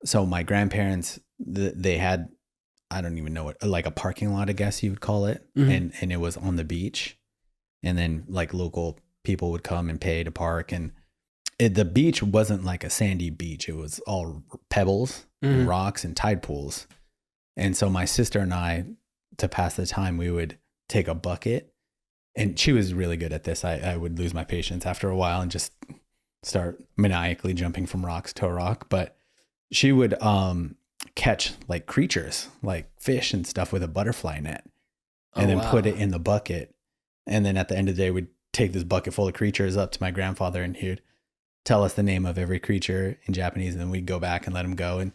So my grandparents, they had, I don't even know what, like a parking lot, I guess you would call it. Mhm. And it was on the beach. And then like local people would come and pay to park. And the beach wasn't like a sandy beach. It was all pebbles and rocks and tide pools. And so my sister and I, to pass the time, we would take a bucket, and she was really good at this. I would lose my patience after a while and just start maniacally jumping from rocks to a rock. But she would catch like creatures, like fish and stuff, with a butterfly net, and then put it in the bucket. And then at the end of the day, we'd take this bucket full of creatures up to my grandfather, and he would tell us the name of every creature in Japanese, and then we'd go back and let him go and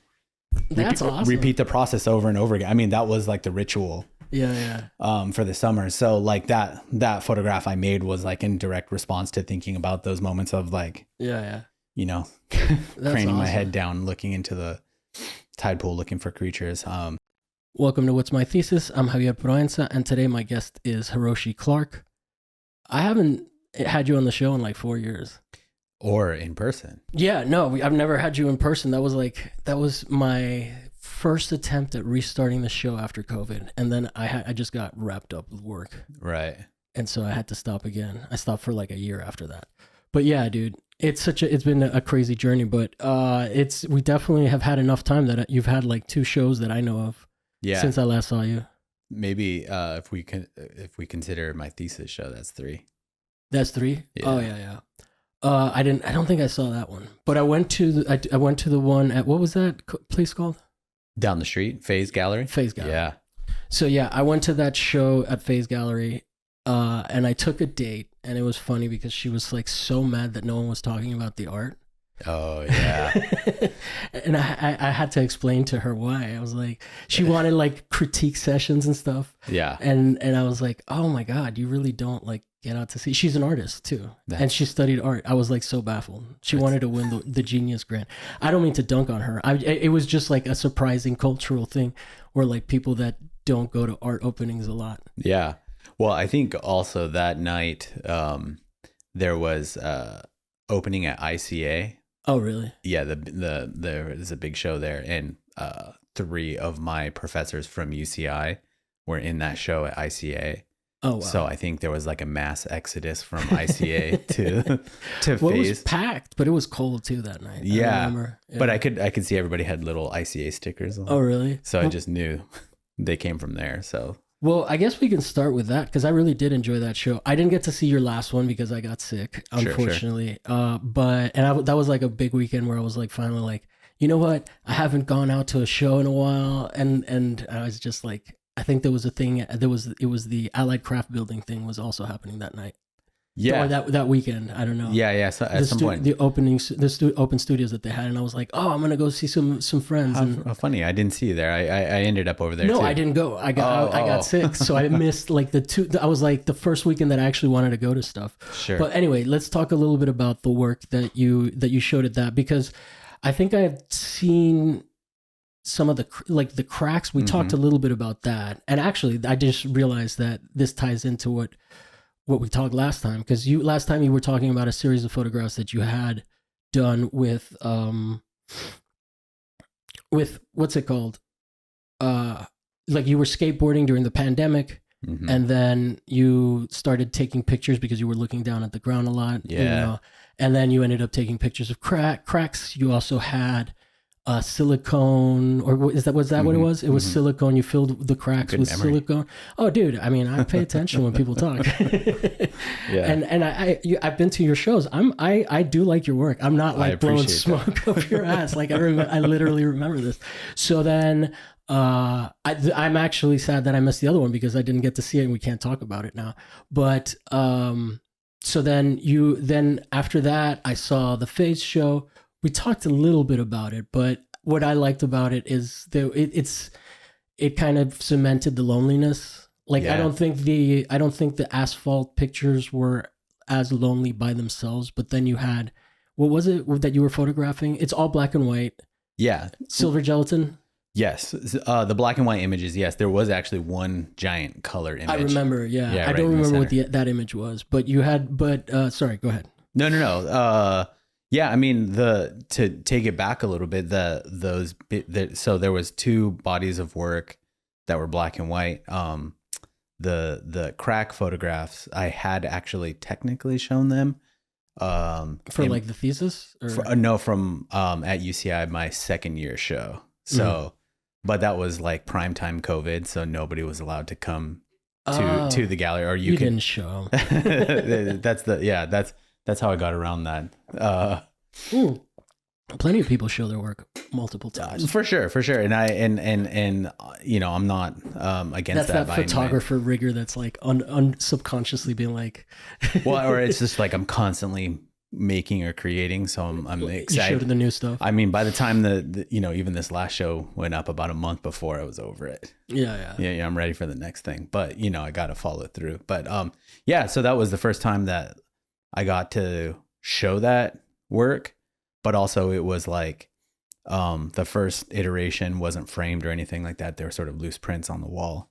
That's awesome. repeat the process over and over again. I mean, that was like the ritual for the summer. So like that photograph I made was like in direct response to thinking about those moments of like, you know, craning my head down, looking into the tide pool, looking for creatures. Welcome to What's My Thesis. I'm Javier Proenza, and today my guest is Hiroshi Clark. I haven't had you on the show in like 4 years. Or in person. Yeah, no, I've never had you in person. That was my first attempt at restarting the show after COVID. And then I just got wrapped up with work. Right. And so I had to stop again. I stopped for like a year after that. But yeah, dude, it's been a crazy journey, but we definitely have had enough time that you've had like 2 shows that I know of since I last saw you. Maybe if we consider my thesis show, that's 3. That's 3? Yeah. Oh yeah. I don't think I saw that one, but I went to the one at, what was that place called? Down the street, Phase Gallery. Phase Gallery. Yeah. So yeah, I went to that show at Phase Gallery, and I took a date, and it was funny because she was like so mad that no one was talking about the art. Oh yeah. And I had to explain to her why. I was like, she wanted like critique sessions and stuff. Yeah. And I was like, oh my God, you really don't like get out to see. She's an artist too. And she studied art. I was like so baffled. She wanted to win the Genius Grant. I don't mean to dunk on her. It was just like a surprising cultural thing where like people that don't go to art openings a lot. Yeah. Well, I think also that night there was opening at ICA. Oh, really? Yeah, there is a big show there, and 3 of my professors from UCI were in that show at ICA. Oh, wow. So I think there was like a mass exodus from ICA to Well, Phase. it was packed, but it was cold too that night. Yeah. I remember. Yeah. But I could see everybody had little ICA stickers on. Oh, really? So I just knew they came from there. So well, I guess we can start with that because I really did enjoy that show. I didn't get to see your last one because I got sick, unfortunately. Sure. That was like a big weekend where I was like finally like, you know what? I haven't gone out to a show in a while, and I was just like, I think there was a thing. It was the Allied Craft Building thing was also happening that night. Yeah, or that weekend. I don't know. Yeah. So at some point, the open studios that they had, and I was like, oh, I'm gonna go see some friends. How funny! I didn't see you there. I ended up over there. No, too. I didn't go. I got sick, so I missed like I was like the first weekend that I actually wanted to go to stuff. Sure. But anyway, let's talk a little bit about the work that you showed at that, because I think I have seen some of the cracks. We talked a little bit about that, and actually, I just realized that this ties into what we talked last time, because last time you were talking about a series of photographs that you had done with what's it called? Like you were skateboarding during the pandemic, and then you started taking pictures because you were looking down at the ground a lot. Yeah. You know? And then you ended up taking pictures of cracks. You also had silicone, or was that what it was? It was silicone. You filled the cracks with silicone. Oh, dude! I mean, I pay attention when people talk. Yeah. And I've been to your shows. I do like your work. I'm not like blowing smoke up your ass. Like I literally remember this. So then, I'm actually sad that I missed the other one because I didn't get to see it, and we can't talk about it now. But so then after that, I saw the Phase show. We talked a little bit about it, but what I liked about it is it kind of cemented the loneliness. Like, yeah. I don't think the asphalt pictures were as lonely by themselves, but then you had, what was it that you were photographing? It's all black and white. Yeah. Silver gelatin. Yes. The black and white images. Yes. There was actually one giant color image. I remember. Yeah. I right don't remember what that image was, but you had, sorry, go ahead. No. Yeah, I mean to take it back a little bit, so there was two bodies of work that were black and white. The crack photographs, I had actually technically shown them. For like the thesis? Or? No, from at UCI, my second year show. So, but that was like primetime COVID, so nobody was allowed to come to the gallery. Or you didn't show. That's how I got around that. Plenty of people show their work multiple times. For sure. And I'm not against that. That's that photographer rigor that's like subconsciously being like, well, or it's just like I'm constantly making or creating, so I'm excited. You showed the new stuff. I mean, by the time the even this last show went up about a month before, I was over it. Yeah. I'm ready for the next thing, but I got to follow through. But so that was the first time that I got to show that work, but also it was like the first iteration wasn't framed or anything like that. They were sort of loose prints on the wall.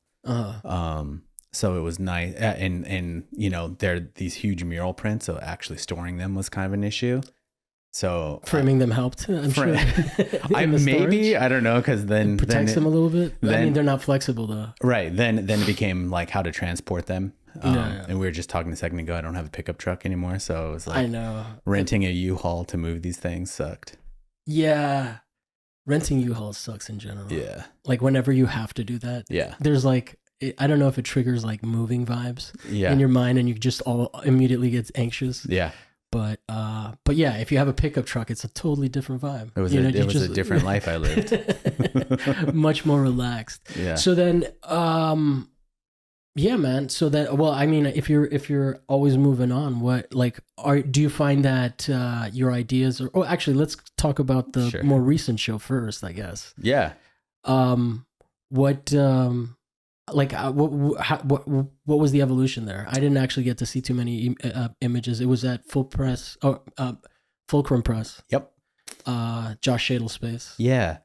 So it was nice. And they're these huge mural prints. So actually storing them was kind of an issue. So framing them helped. I'm sure. I don't know. Cause then it protects them a little bit. I mean, they're not flexible though. Right. Then it became like how to transport them. And we were just talking a second ago, I don't have a pickup truck anymore. So it was like, I know, renting a U-Haul to move these things sucked. Yeah. Renting U-Hauls sucks in general. Yeah. Like whenever you have to do that. Yeah. There's like, I don't know if it triggers like moving vibes in your mind and you just all immediately get anxious. Yeah. But yeah, if you have a pickup truck, it's a totally different vibe. It was a different life I lived. Much more relaxed. Yeah. So then, yeah, man. So that, well, I mean, if you're always moving on, do you find that your ideas are, oh, actually, let's talk about the more recent show first, I guess. Yeah. What was the evolution there? I didn't actually get to see too many images. It was at Fulcrum Press. Yep. Josh Shadle space. Yeah.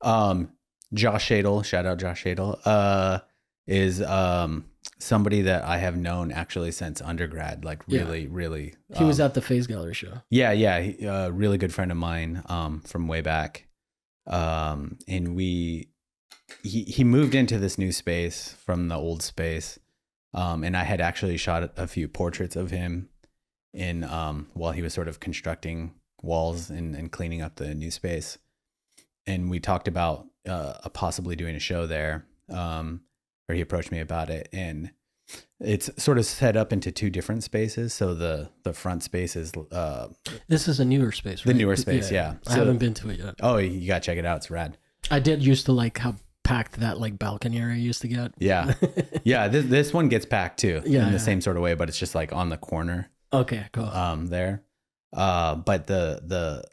Josh Shadle, shout out Josh Shadle, is somebody that I have known actually since undergrad, like really. He was at the Phase Gallery show. Yeah. He, a really good friend of mine from way back. And he moved into this new space from the old space. And I had actually shot a few portraits of him in while he was sort of constructing walls and cleaning up the new space. And we talked about possibly doing a show there, or he approached me about it. And it's sort of set up into two different spaces. So the front space is this is a newer space, right? The newer space, yeah. I haven't been to it yet. Oh, you gotta check it out. It's rad. I did used to like how packed that like balcony area used to get. Yeah. Yeah, this one gets packed too. In the same sort of way, but it's just like on the corner. Okay, cool. There. But the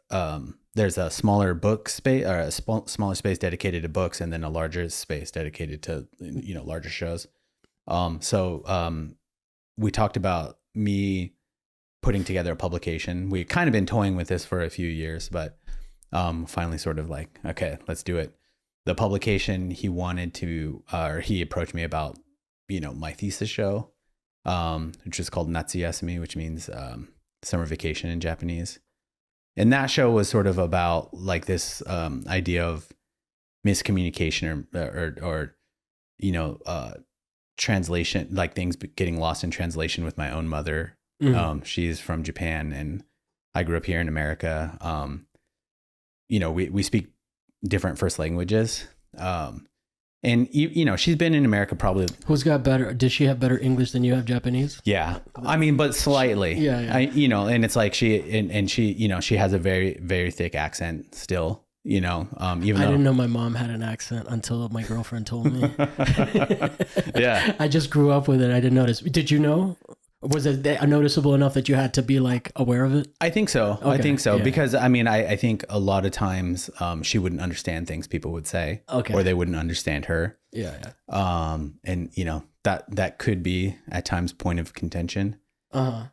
there's a smaller book space, or a smaller space dedicated to books, and then a larger space dedicated to larger shows. So we talked about me putting together a publication. We've kind of been toying with this for a few years, but finally sort of like, okay, let's do it. The publication he wanted to, or he approached me about, my thesis show, which is called Natsuyasumi, which means summer vacation in Japanese. And that show was sort of about like this idea of miscommunication or translation, like things getting lost in translation with my own mother. Mm-hmm. She's from Japan and I grew up here in America. We speak different first languages. And she's been in America probably. Who's got better? Did she have better English than you have Japanese? Yeah. I mean, but slightly. Yeah. And it's like she has a very, very thick accent still, even though I didn't know my mom had an accent until my girlfriend told me. Yeah. I just grew up with it. I didn't notice. Did you know? Was it noticeable enough that you had to be like aware of it? I think so. Okay. I think so. Yeah. Because I think a lot of times she wouldn't understand things people would say, or they wouldn't understand her. Yeah. And that could be at times point of contention. But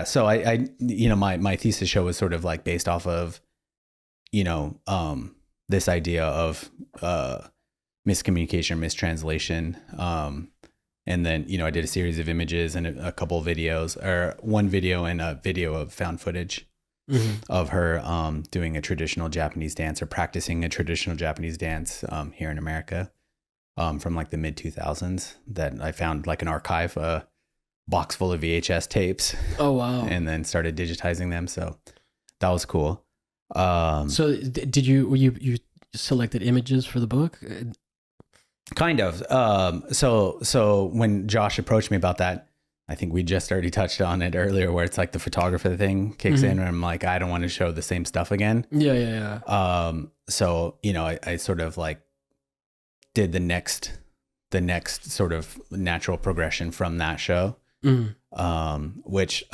so I my thesis show was sort of like based off of, this idea of miscommunication, mistranslation, And then, I did a series of images and a couple of videos, or one video and a video of found footage of her doing a traditional Japanese dance, or practicing a traditional Japanese dance here in America from like the mid 2000s, that I found like an archive, a box full of VHS tapes. Oh, wow. And then started digitizing them. So that was cool. So did you selected images for the book? Kind of. So when Josh approached me about that, I think we just already touched on it earlier, where it's like the photographer thing kicks in, and I'm like, I don't want to show the same stuff again. Yeah. So, I sort of like did the next sort of natural progression from that show, which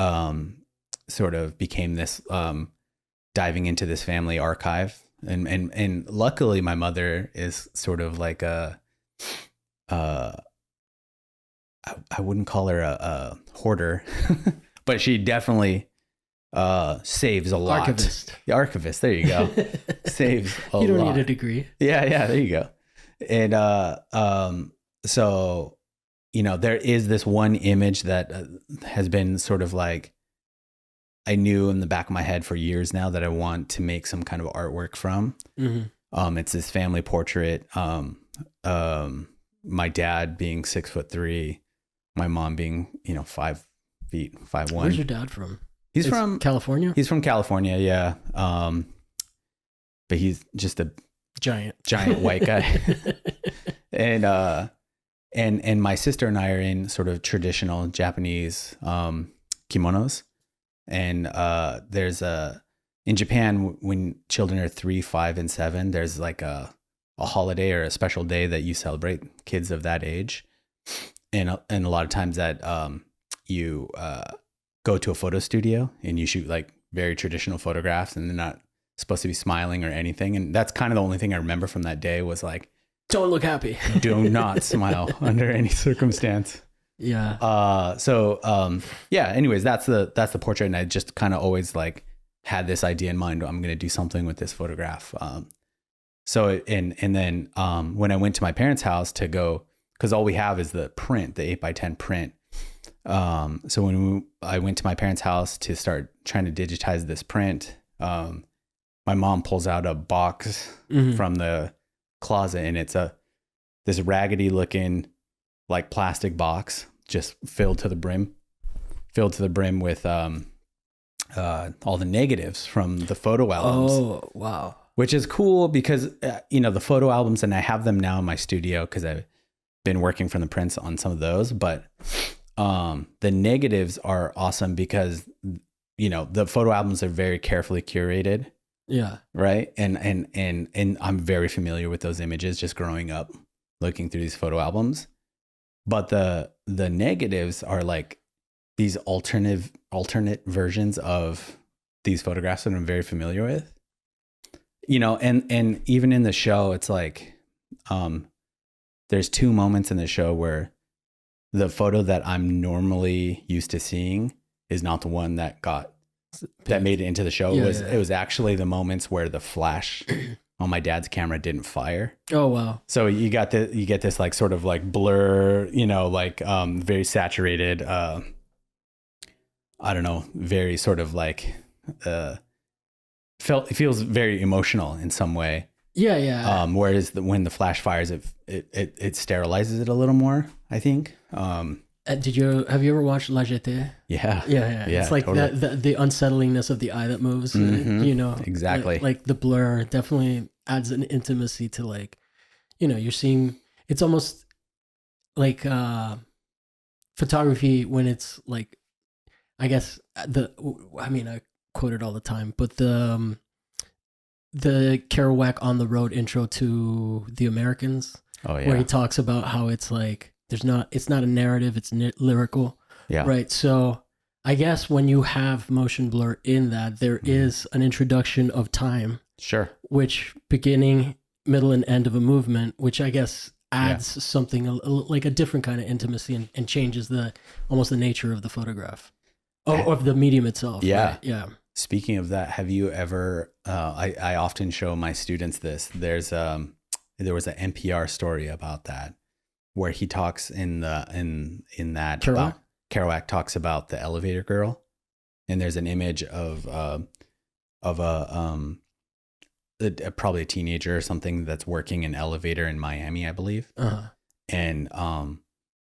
sort of became this diving into this family archive. And luckily my mother is sort of like I wouldn't call her a hoarder, but she definitely saves a lot. Archivist. The archivist, there you go. Saves a lot. You don't need a degree. Yeah, there you go. And so, there is this one image that has been sort of like, I knew in the back of my head for years now that I want to make some kind of artwork from. It's this family portrait. My dad being 6'3", my mom being 5'5". Where's your dad from? He's from California. He's from California, yeah. But he's just a giant white guy. And my sister and I are in sort of traditional Japanese kimonos. And there's in Japan, when children are 3, 5, and 7, there's like a holiday or a special day that you celebrate kids of that age. And a lot of times that you go to a photo studio and you shoot like very traditional photographs, and they're not supposed to be smiling or anything. And that's kind of the only thing I remember from that day was like, don't look happy. Do not smile under any circumstance. Yeah. Anyways, that's the portrait. And I just kind of always like had this idea in mind. I'm going to do something with this photograph. Then when I went to my parents' house to go, cause all we have is the print, the 8x10 print. So when I went to my parents' house to start trying to digitize this print, my mom pulls out a box from the closet, and it's this raggedy looking like plastic box, just filled to the brim with all the negatives from the photo albums. Oh, wow. Which is cool because, the photo albums, and I have them now in my studio because I've been working from the prints on some of those, but the negatives are awesome because, the photo albums are very carefully curated. Yeah. Right. And I'm very familiar with those images just growing up looking through these photo albums. But the negatives are like these alternate versions of these photographs that I'm very familiar with. And even in the show, it's like there's 2 moments in the show where the photo that I'm normally used to seeing is not the one that made it into the show. It was actually the moments where the flash on my dad's camera didn't fire. Oh, wow. So you get this like sort of like blur, very saturated, I don't know, very sort of like it feels very emotional in some way. Yeah. Whereas when the flash fires, it sterilizes it a little more, I think. Have you ever watched La Jetée? Yeah. It's like totally. the unsettlingness of the eye that moves, exactly. Like the blur definitely adds an intimacy to like, you're seeing, it's almost like photography when it's like, I guess I quote it all the time, but the Kerouac On the Road intro to The Americans, where he talks about how it's like, it's not a narrative, it's lyrical. Yeah. Right. So I guess when you have motion blur in that, there is an introduction of time. Sure. Which beginning, middle, and end of a movement, which I guess adds something like a different kind of intimacy and changes almost the nature of the photograph of the medium itself. Yeah. Right? Yeah. Speaking of that, have you ever, I often show my students this, there was an NPR story about that, where he talks in that Kerouac? Kerouac talks about the elevator girl, and there's an image of probably a teenager or something that's working an elevator in Miami, I believe. And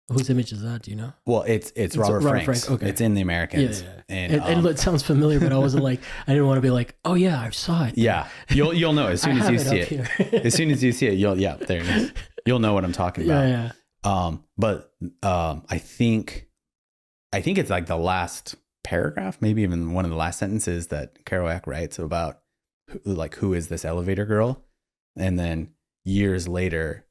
whose image is that? Do you know? Well, it's Robert Frank's. Frank. Okay. It's in The Americans. Yeah. And it sounds familiar, but I wasn't like, I didn't want to be like, oh yeah, I saw it. Yeah, you'll know as soon as you see it. As soon as you see it, there it is. You'll know what I'm talking about. Yeah. But I think it's like the last paragraph, maybe even one of the last sentences that Kerouac writes about like, who is this elevator girl? And then years later,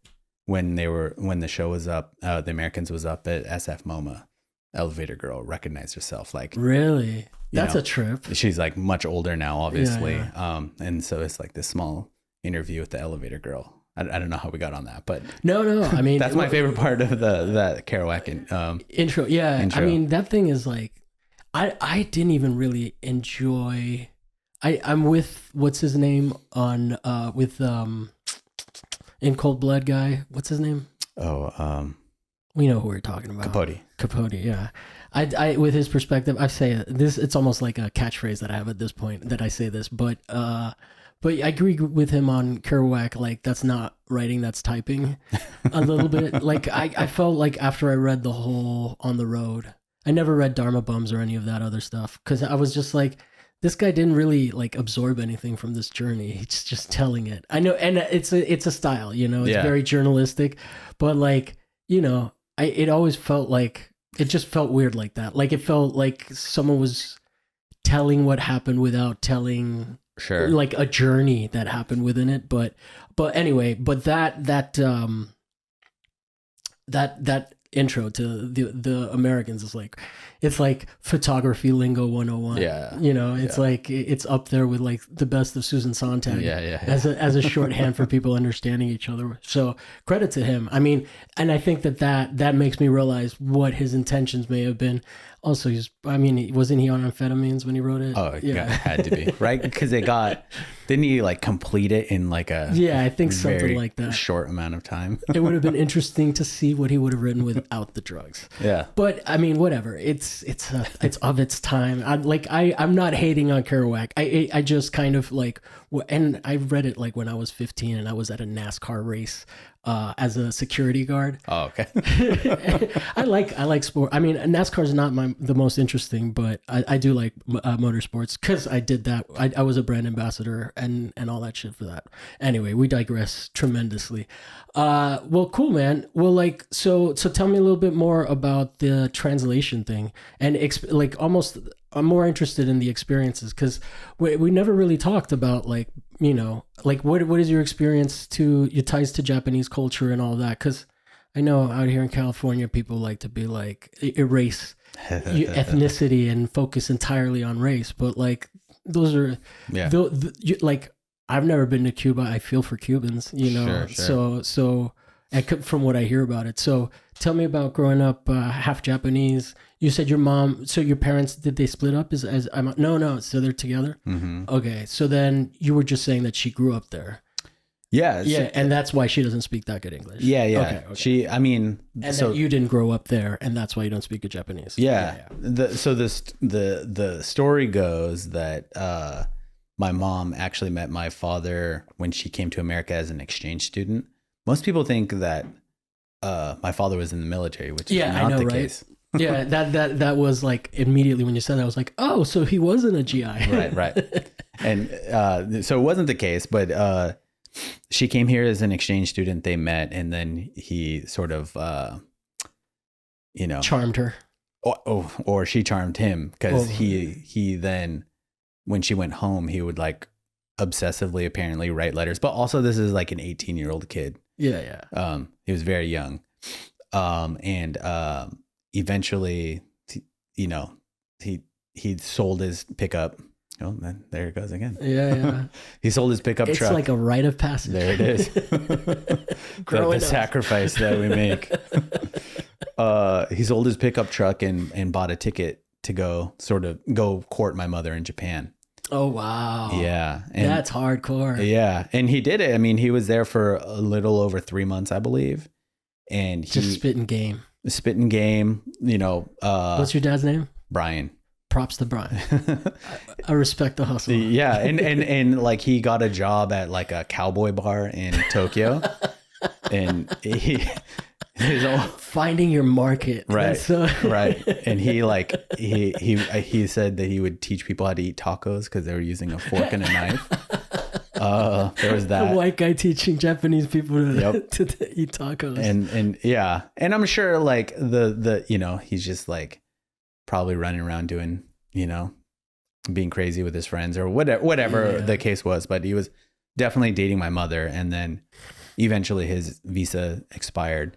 when the show was up, The Americans was up at SF MoMA, elevator girl recognized herself. Like, really? That's a trip. She's like much older now, obviously. Yeah. And so it's like this small interview with the elevator girl. I don't know how we got on that, but no. I mean, that's my favorite part of the Kerouac intro. Yeah. Intro. I mean, that thing is like, I didn't even really enjoy. I'm with what's his name on with In Cold Blood guy. What's his name? We know who we're talking about. Capote. Yeah. I with his perspective, I say this. It's almost like a catchphrase that I have at this point that I say this, but I agree with him on Kerouac. Like, that's not writing, that's typing a little bit. Like I felt like after I read the whole On the Road, I never read Dharma Bums or any of that other stuff, because I was just like, this guy didn't really like absorb anything from this journey. He's just telling it. I know, and it's a style, it's very journalistic, but like, it always felt like, it just felt weird like that. Like, it felt like someone was telling what happened without telling like a journey that happened within it. But anyway, but that intro to the Americans is like, it's like photography lingo 101. Yeah. It's like, it's up there with like the best of Susan Sontag. Yeah. As a shorthand for people understanding each other. So credit to him. I mean, and I think that makes me realize what his intentions may have been. Also, wasn't he on amphetamines when he wrote it? Oh, yeah, had to be, right? Because didn't he like complete it in like a I think something like that short amount of time? It would have been interesting to see what he would have written without the drugs. Yeah, but I mean, whatever. It's of its time. I'm not hating on Kerouac. I just kind of like, and I read it like when I was 15 and I was at a NASCAR race as a security guard. Oh, okay. I like sport. I mean, NASCAR is not the most interesting, but I do like motorsports because I did that. I was a brand ambassador and all that shit for that. Anyway, we digress tremendously. Well, cool, man. Well, like, so tell me a little bit more about the translation thing and I'm more interested in the experiences because we never really talked about like what is your experience to your ties to Japanese culture and all that? Because I know out here in California, people like to be like erase ethnicity and focus entirely on race, but like those are like I've never been to Cuba. I feel for Cubans, Sure. So from what I hear about it. So tell me about growing up half Japanese. You said your mom, so your parents, did they split up? No, so they're together? Mm-hmm. Okay, so then you were just saying that she grew up there. Yeah. And that's why she doesn't speak that good English. Yeah. Okay. And that you didn't grow up there, and that's why you don't speak good Japanese. Yeah. The story goes that my mom actually met my father when she came to America as an exchange student. Most people think that my father was in the military, which is not the case. Yeah, that was like immediately when you said that, I was like, oh, so he wasn't a GI. Right. And so it wasn't the case, but she came here as an exchange student. They met, and then he sort of, charmed her. Or she charmed him because he then, when she went home, he would like obsessively apparently write letters. But also, this is like an 18-year-old kid. Yeah. He was very young, and eventually, he sold his pickup. Oh, man, there it goes again. Yeah. He sold his pickup truck. It's like a rite of passage. There it is. the sacrifice that we make. He sold his pickup truck and bought a ticket to go court my mother in Japan. Oh, wow. Yeah. And that's hardcore. Yeah. And he did it. I mean, he was there for a little over 3 months, I believe. and just spitting game. You know, what's your dad's name? Brian. Props to Brian. I respect the hustle. Yeah, and like he got a job at like a cowboy bar in Tokyo, and finding your market, right? Right, and he said that he would teach people how to eat tacos because they were using a fork and a knife. There was that. A white guy teaching Japanese people to eat tacos, and yeah, and I'm sure like the you know, he's just like probably running around doing, you know, being crazy with his friends or whatever the case was. But he was definitely dating my mother. And then eventually his visa expired.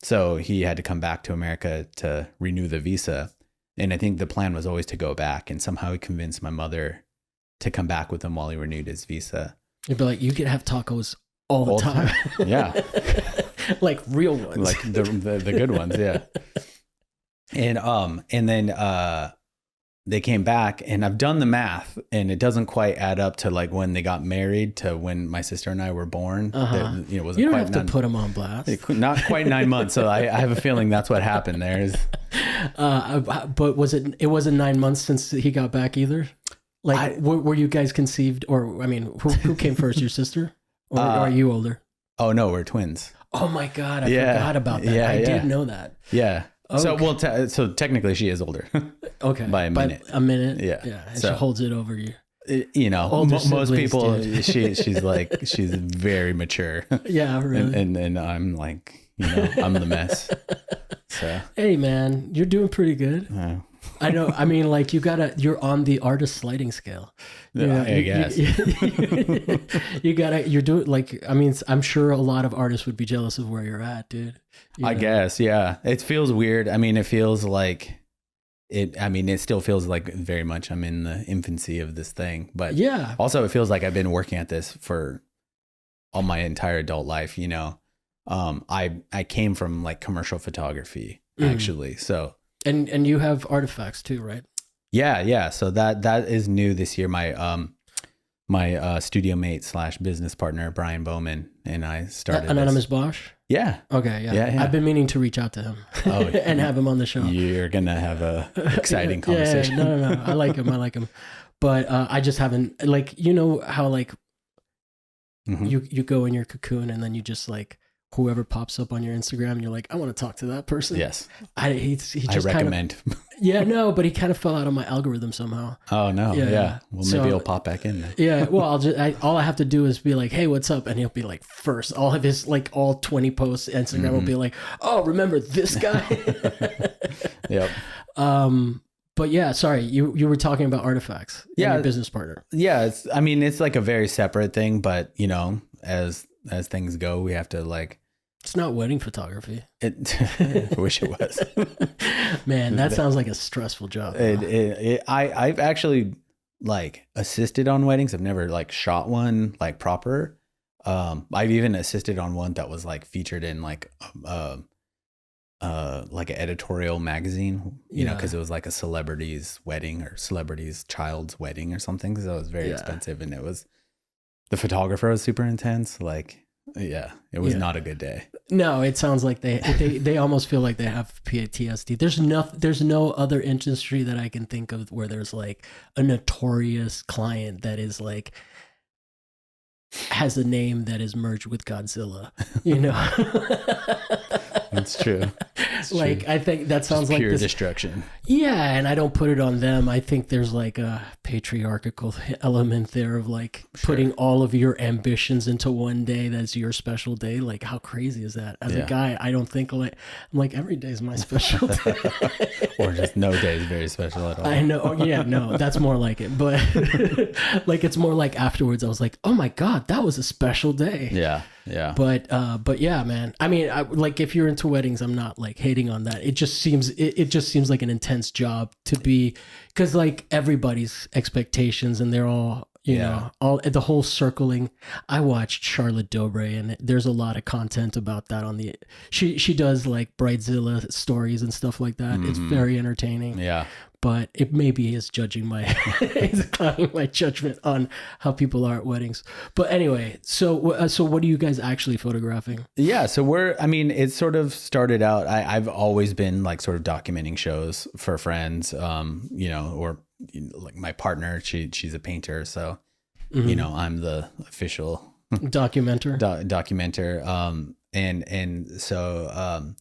So he had to come back to America to renew the visa. And I think the plan was always to go back. And somehow he convinced my mother to come back with him while he renewed his visa. You'd be like, you could have tacos all the time. Yeah. Like real ones. Like the good ones. Yeah. And then they came back, and I've done the math, and it doesn't quite add up to like when they got married to when my sister and I were born. That, you know, wasn't you don't quite have to put them on blast. Not quite 9 months. So I have a feeling that's what happened there. But it wasn't 9 months since he got back either? Like, were you guys conceived, or I mean, who came first, your sister, or are you older? Oh no, we're twins. Oh my God, I forgot about that. I did know that. Yeah. Okay. So technically she is older. Okay. By a minute. By a minute. Yeah. Yeah. And she holds it over you. You know, most people, she's very mature. Yeah, really. And I'm like, you know, I'm the mess. So. Hey man, you're doing pretty good. I know. I mean, like you're on the artist sliding scale. You know, I guess. You're doing like, I mean, I'm sure a lot of artists would be jealous of where you're at, dude. I guess. Yeah. It feels weird. I mean, it feels like it still feels like very much I'm in the infancy of this thing, but yeah, also it feels like I've been working at this for all my entire adult life. You know, I came from like commercial photography actually. So, and you have artifacts too, right? Yeah. So that is new this year. My studio mate / business partner, Brian Bowman, and I started Anonymous Bosch. Yeah. Okay. Yeah. I've been meaning to reach out to him and have him on the show. You're going to have a exciting conversation. No. I like him. But I just haven't, like, you know how like you go in your cocoon and then you just like, whoever pops up on your Instagram and you're like, I want to talk to that person. Yes. He just recommend. But he kind of fell out of my algorithm somehow. Oh no. Yeah. Well, maybe he'll pop back in there. Yeah. Well, all I have to do is be like, hey, what's up? And he'll be like, first, all of his, like all 20 posts, Instagram will be like, oh, remember this guy? Yep. But yeah, sorry, you were talking about artifacts. Yeah. Your business partner. Yeah. It's like a very separate thing, but you know, as things go, we have to like, it's not wedding photography. I wish it was. Man, that sounds like a stressful job. I've actually like assisted on weddings. I've never like shot one like proper. I've even assisted on one that was like featured in like an editorial magazine, you know, because it was like a celebrity's wedding or celebrity's child's wedding or something. So it was very expensive, and the photographer was super intense. Like, yeah, it was not a good day. No, it sounds like they almost feel like they have PTSD. There's no other industry that I can think of where there's like a notorious client that is like has a name that is merged with Godzilla, you know. That's true. Like, I think that sounds just like pure this, destruction. Yeah, and I don't put it on them. I think there's like a patriarchal element there of like putting all of your ambitions into one day that's your special day. Like, how crazy is that? As a guy, I don't think I'm like every day is my special day. Or just no day is very special at all. I know. Yeah, no, that's more like it. But like, it's more like afterwards I was like, oh my God, that was a special day. Yeah. But yeah, man. I mean, like if you're into weddings, I'm not like hating on that. It just seems like an intense job to be, because like everybody's expectations and they're all, you know, all the whole circling. I watched Charlotte Dobre, and there's a lot of content about that on she does like Bridezilla stories and stuff like that. It's very entertaining. Yeah. but it maybe is judging is clouding my judgment on how people are at weddings. But anyway, so what are you guys actually photographing? Yeah, so it sort of started out. I've always been like sort of documenting shows for friends, or like my partner. She's a painter, so I'm the official documenter. Documenter. And so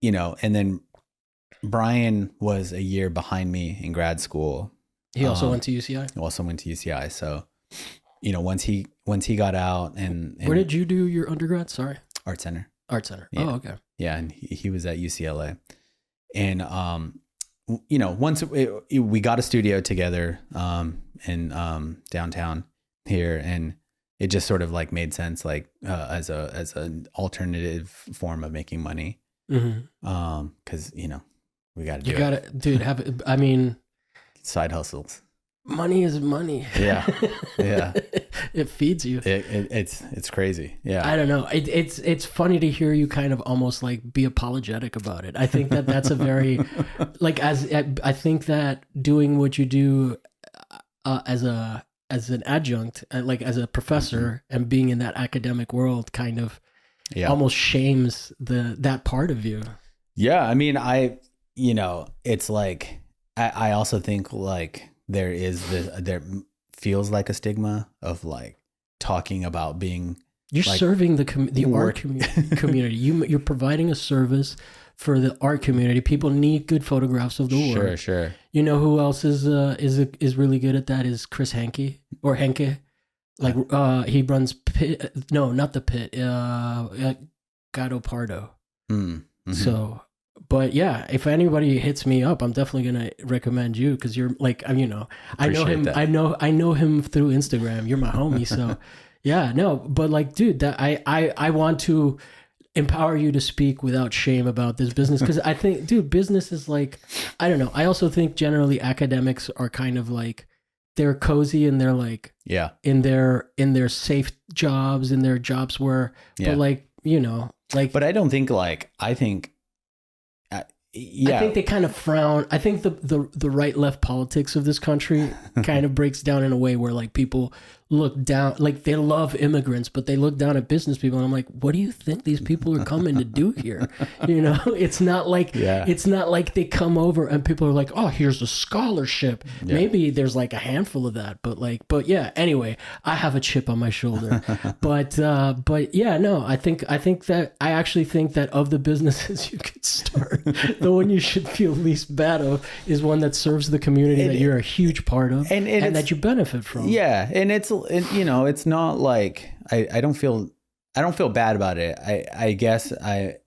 and then Brian was a year behind me in grad school. He also went to UCI? Also went to UCI. So, once he got out and where did you do your undergrad? Sorry. Art Center. Yeah. Oh, okay. Yeah. And he was at UCLA. And, once we got a studio together, in, downtown here, and it just sort of like made sense, like, as an alternative form of making money. Mm-hmm. Cause we got to do it. Dude, side hustles. Money is money. Yeah. Yeah. It feeds you. It's crazy. Yeah. I don't know. It's funny to hear you kind of almost like be apologetic about it. I think that's a very, like, I think that doing what you do, as an adjunct, like as a professor, and being in that academic world kind of almost shames that part of you. Yeah. It's like, I also think like there feels like a stigma of like talking about being, you're like, serving the art community. You're providing a service for the art community. People need good photographs of the work. Sure. You know who else is really good at that is Chris Henke. Like, he runs Pit. No, not the Pit. Gato Pardo. Mm-hmm. So, but yeah, if anybody hits me up, I'm definitely gonna recommend you, because you're like, I know him. That. I know him through Instagram. You're my homie. So, yeah, no, but like, dude, that I want to empower you to speak without shame about this business, because I think, dude, business is like, I don't know. I also think generally academics are kind of like, they're cozy and they're like, in their safe jobs, in their jobs where, but like, but I don't think like, I think they kind of frown. I think the right left politics of this country kind of breaks down in a way where like people look down, like they love immigrants, but they look down at business people. And I'm like, what do you think these people are coming to do here? It's not like, they come over and people are like, oh, here's a scholarship. Yeah. Maybe there's like a handful of that, but yeah, anyway, I have a chip on my shoulder, but yeah, no, I actually think that of the businesses you could start, the one you should feel least bad of is one that serves the community that you're a huge part of and that you benefit from. Yeah. And it's not like, I don't feel bad about it. I guess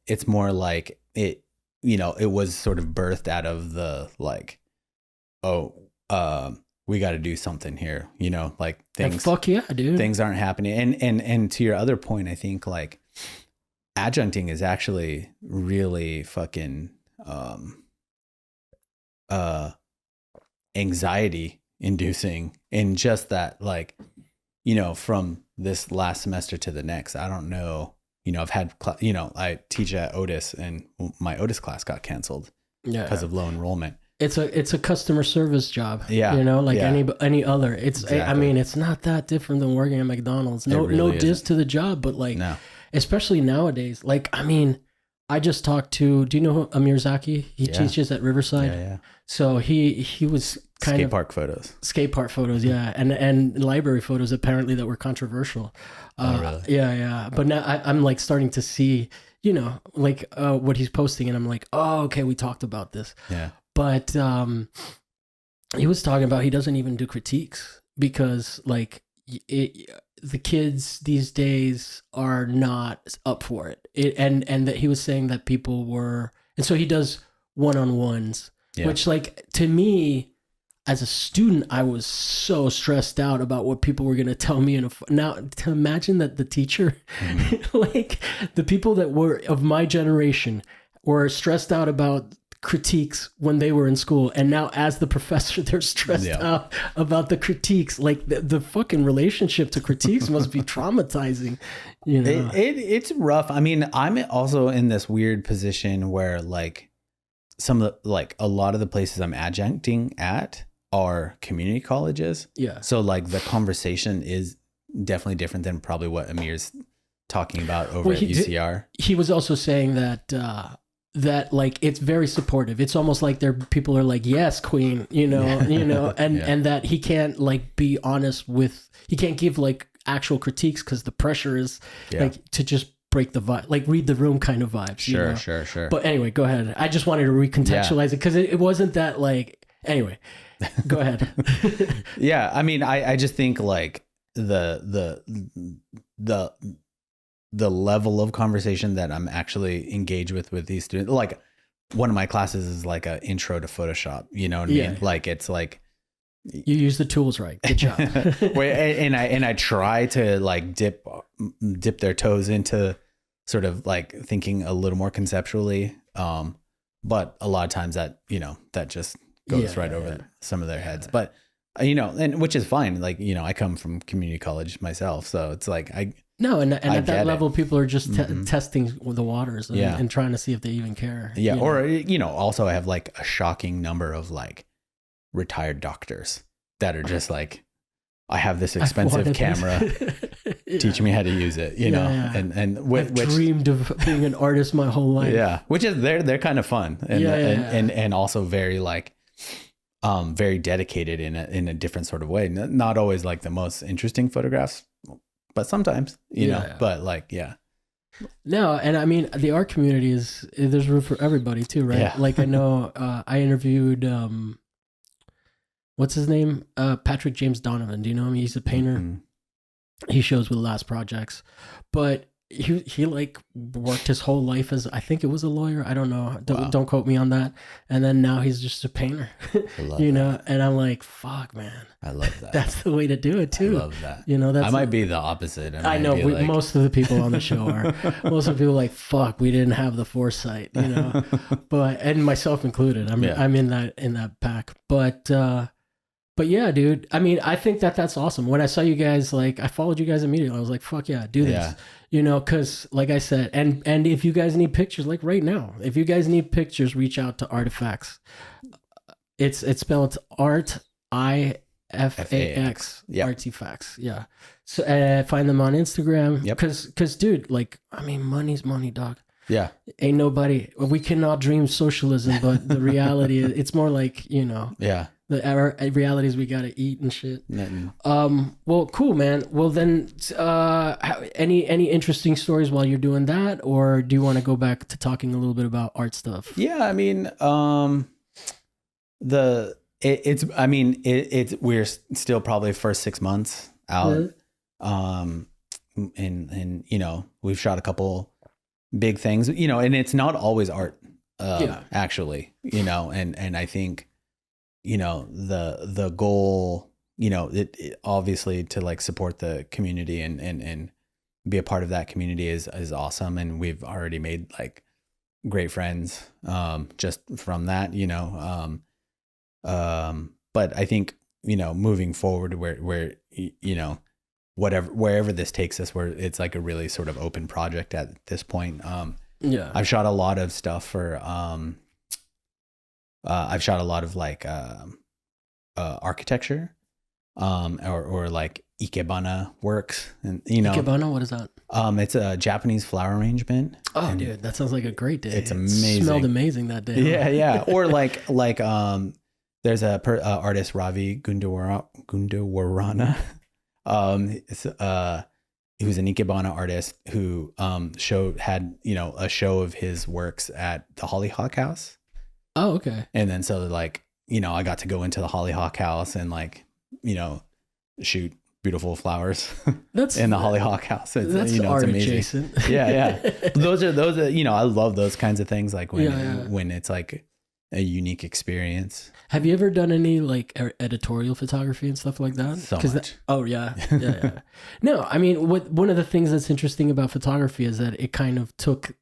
it's more like it was sort of birthed out of the like, we got to do something here, like things. And fuck yeah, dude. Things aren't happening. And to your other point, I think like adjuncting is actually really fucking, anxiety inducing, in just that, like, from this last semester to the next, I don't know, I've had, I teach at Otis, and my Otis class got canceled because of low enrollment. It's a customer service job. Yeah. Any other. It's, exactly. It's not that different than working at McDonald's. No diss to the job, but like, especially nowadays, like, I just talked to, do you know Amir Zaki? He teaches at Riverside. Yeah. So he was kind of skate park photos. Yeah. And library photos apparently that were controversial. Really? Yeah. But now I'm like starting to see, what he's posting, and I'm like, oh, okay, we talked about this. Yeah. But he was talking about he doesn't even do critiques because like the kids these days are not up for it. And that he was saying that people were, and so he does one-on-ones, which like to me as a student, I was so stressed out about what people were going to tell me. Now to imagine that the teacher, like the people that were of my generation were stressed out about critiques when they were in school, and now as the professor they're stressed out about the critiques. Like the fucking relationship to critiques must be traumatizing, It's rough. I'm also in this weird position where like some of the, like a lot of the places I'm adjuncting at are community colleges. Yeah. So like the conversation is definitely different than probably what Amir's talking about over at UCR. He was also saying that that like it's very supportive. It's almost like people are like, yes, queen, and that he can't like be honest with, he can't give like actual critiques because the pressure is like to just break the vibe, like read the room kind of vibes. Sure. But anyway, go ahead. I just wanted to recontextualize it because it wasn't that like, anyway, go ahead. Yeah. I mean, I just think like the level of conversation that I'm actually engaged with these students, like one of my classes is like an intro to Photoshop, you know what I mean? Like, it's like, you use the tools right. Good job. and I try to like dip their toes into sort of like thinking a little more conceptually. But a lot of times that, that just goes over some of their heads, but and which is fine. Like, I come from community college myself. So it's like, and at that level, people are just testing the waters and trying to see if they even care. Yeah. Or, also I have like a shocking number of like retired doctors that are just like, I have this expensive camera. Teach me how to use it, and I've dreamed of being an artist my whole life. Yeah. Which is, they're kind of fun and also very like, very dedicated in a different sort of way. Not always like the most interesting photographs, but sometimes, but like, No, and I mean, the art community there's room for everybody too, right? Yeah. Like I know, I interviewed, what's his name? Patrick James Donovan. Do you know him? He's a painter. Mm-hmm. He shows with Last Projects, but he like worked his whole life as, I think it was a lawyer. I don't know. Don't quote me on that. And then now he's just a painter, that. And I'm like, fuck, man. I love that. That's the way to do it too. I love that. I might be the opposite. I know most of the people on the show are. Most of the people are like, fuck, we didn't have the foresight, but, and myself included. I'm in that pack, but yeah, dude, I mean, I think that's awesome. When I saw you guys, like, I followed you guys immediately. I was like, fuck yeah, do this. Because like I said, and if you guys need pictures, like right now, if you guys need pictures, reach out to Artifacts. It's spelled Art IFAX. Artifacts. Yeah. So find them on Instagram. Yep. Because dude, like, I mean, money's money, dog. Yeah. Ain't nobody. We cannot dream socialism, but the reality is, it's more like, Yeah. Our reality is we gotta eat and shit. Nothing. Well, cool, man. Well, then, any interesting stories while you're doing that, or do you want to go back to talking a little bit about art stuff? Yeah, I mean, we're still probably first 6 months out. Mm-hmm. And we've shot a couple big things, and it's not always art, actually, and I think, the goal, it obviously to like support the community and be a part of that community is awesome. And we've already made like great friends, just from that, but I think, moving forward where, wherever this takes us, where it's like a really sort of open project at this point. I've shot a lot of stuff for, I've shot a lot of like architecture, or like ikebana works, and Ikebana, what is that? It's a Japanese flower arrangement. Oh, dude, that sounds like a great day. It's amazing. It smelled amazing that day. Yeah. Or like there's a artist, Ravi Gundawarana. He was an ikebana artist who had a show of his works at the Hollyhock House. Oh, okay. And then so like, I got to go into the Hollyhock House and like, shoot beautiful flowers in the Hollyhock House. It's, that's art it's amazing. Adjacent. Yeah. Those are I love those kinds of things. Like when it's like a unique experience. Have you ever done any like editorial photography and stuff like that? So much. Yeah. No, I mean, one of the things that's interesting about photography is that it kind of took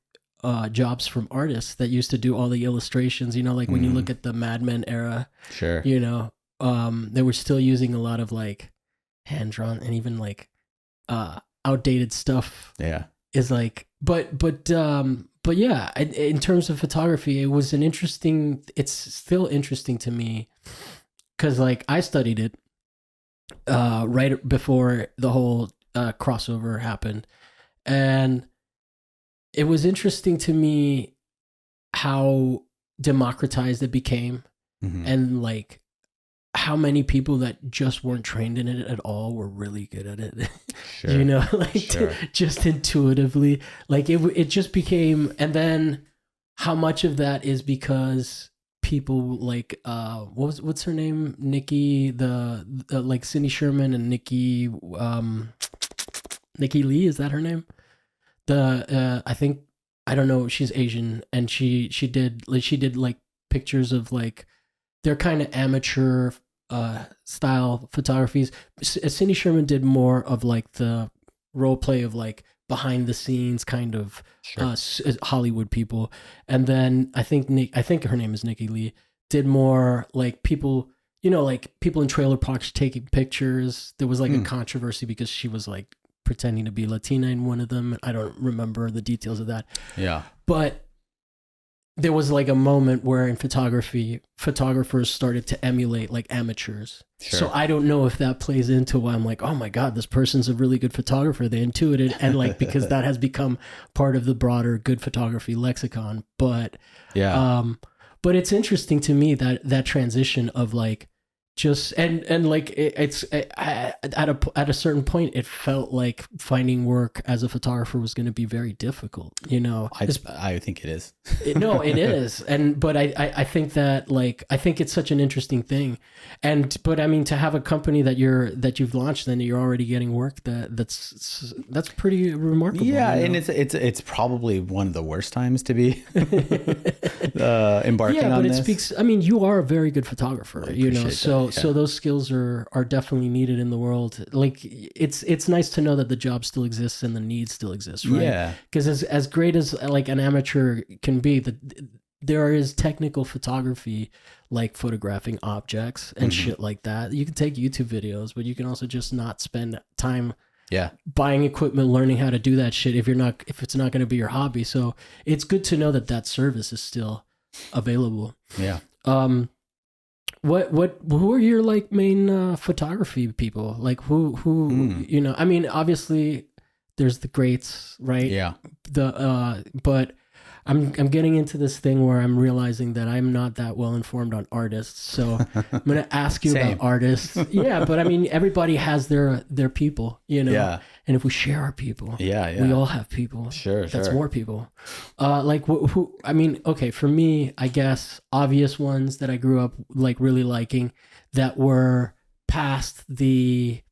jobs from artists that used to do all the illustrations, like when you look at the Mad Men era, sure, they were still using a lot of like hand drawn and even like outdated stuff. Yeah. Is like, but But yeah, in terms of photography, it's still interesting to me because like I studied it right before the whole crossover happened. And it was interesting to me how democratized it became, and like how many people that just weren't trained in it at all were really good at it. Sure. You know, like just intuitively, like it just became. And then how much of that is because people like what's her name, Nikki, the like Cindy Sherman and Nikki Lee, is that her name? The I think, I don't know, she's Asian, and she did like pictures of like they're kind of amateur style photographies. Cindy Sherman did more of like the role play of like behind the scenes kind of Hollywood people, and then I think her name is Nikki Lee, did more like people, you know, like people in trailer parks taking pictures. There was like a controversy because she was like pretending to be Latina in one of them. I don't remember the details of that. Yeah. But there was like a moment where in photography, photographers started to emulate like amateurs. Sure. So I don't know if that plays into why I'm like, oh my God, this person's a really good photographer. They intuited, and like, because that has become part of the broader good photography lexicon. But yeah, but it's interesting to me that transition of like, just and like it's at a certain point it felt like finding work as a photographer was going to be very difficult, you know. I think it is. No, it is. But I think that like, I think it's such an interesting thing. But I mean, to have a company that you've launched, then you're already getting work, that's pretty remarkable. Yeah, you know? and it's probably one of the worst times to be embarking on this. It speaks. I mean, you are a very good photographer, you know. So those skills are definitely needed in the world. Like it's nice to know that the job still exists and the need still exists, right? Yeah. Because as great as like an amateur can be, there is technical photography, like photographing objects and shit like that. You can take YouTube videos, but you can also just not spend time buying equipment, learning how to do that shit if it's not going to be your hobby. So it's good to know that service is still available. Yeah. Who are your like main photography people? Like who you know? I mean, obviously there's the greats, right? Yeah. But I'm getting into this thing where I'm realizing that I'm not that well informed on artists. So I'm going to ask you about artists. Yeah, but I mean, everybody has their people, you know. Yeah. And if we share our people, we all have people. Sure. That's more people. Like who? I mean, okay, for me, I guess obvious ones that I grew up like really liking that were past the,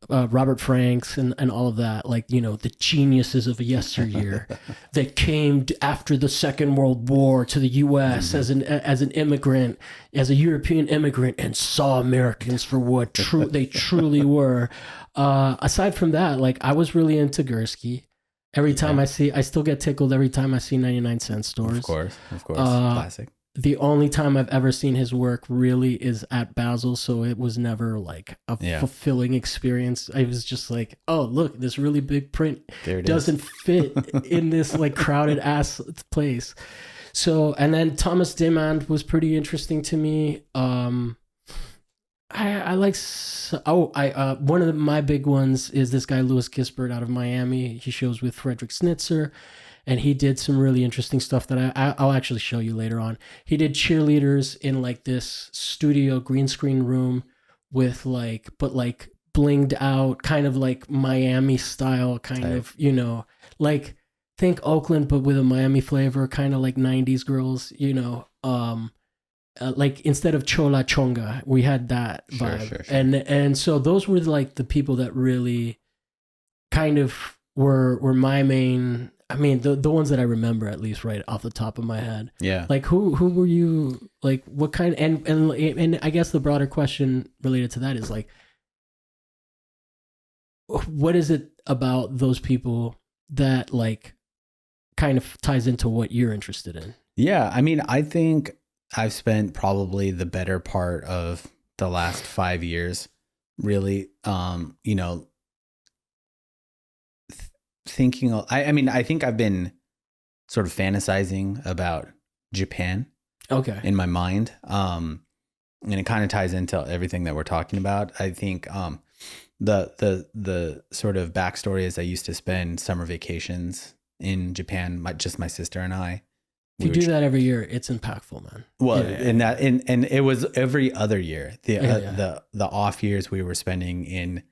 Robert Franks and all of that, like, you know, the geniuses of yesteryear that came after the Second World War to the U.S. as an immigrant, as a European immigrant, and saw Americans for what they truly were. Aside from that, like, I was really into Gursky. Every time I still get tickled every time I see 99-cent stores. Of course, classic. The only time I've ever seen his work really is at Basel, so it was never like a fulfilling experience. I was just like, oh, look, this really big print doesn't fit in this like crowded ass place. So, and then Thomas Demand was pretty interesting to me. I like, one of my big ones is this guy, Louis Gisbert out of Miami. He shows with Frederick Snitzer. And he did some really interesting stuff that I'll actually show you later on. He did cheerleaders in like this studio green screen room with like, but like blinged out, kind of like Miami style, kind of, you know, like think Oakland, but with a Miami flavor, kind of like 90s girls, you know, like instead of Chola Chonga, we had that vibe. Sure. And so those were like the people that really kind of were my main, I mean, the ones that I remember, at least right off the top of my head. Yeah. Like who were you, like what kind, and I guess the broader question related to that is like, what is it about those people that like kind of ties into what you're interested in? Yeah. I mean, I think I've spent probably the better part of the last 5 years really, you know, thinking, I mean, I think I've been sort of fantasizing about Japan in my mind. And it kind of ties into everything that we're talking about. I think the sort of backstory is I used to spend summer vacations in Japan, just my sister and I. If you do that every year, it's impactful, man. Well, and it was every other year. The off years we were spending in,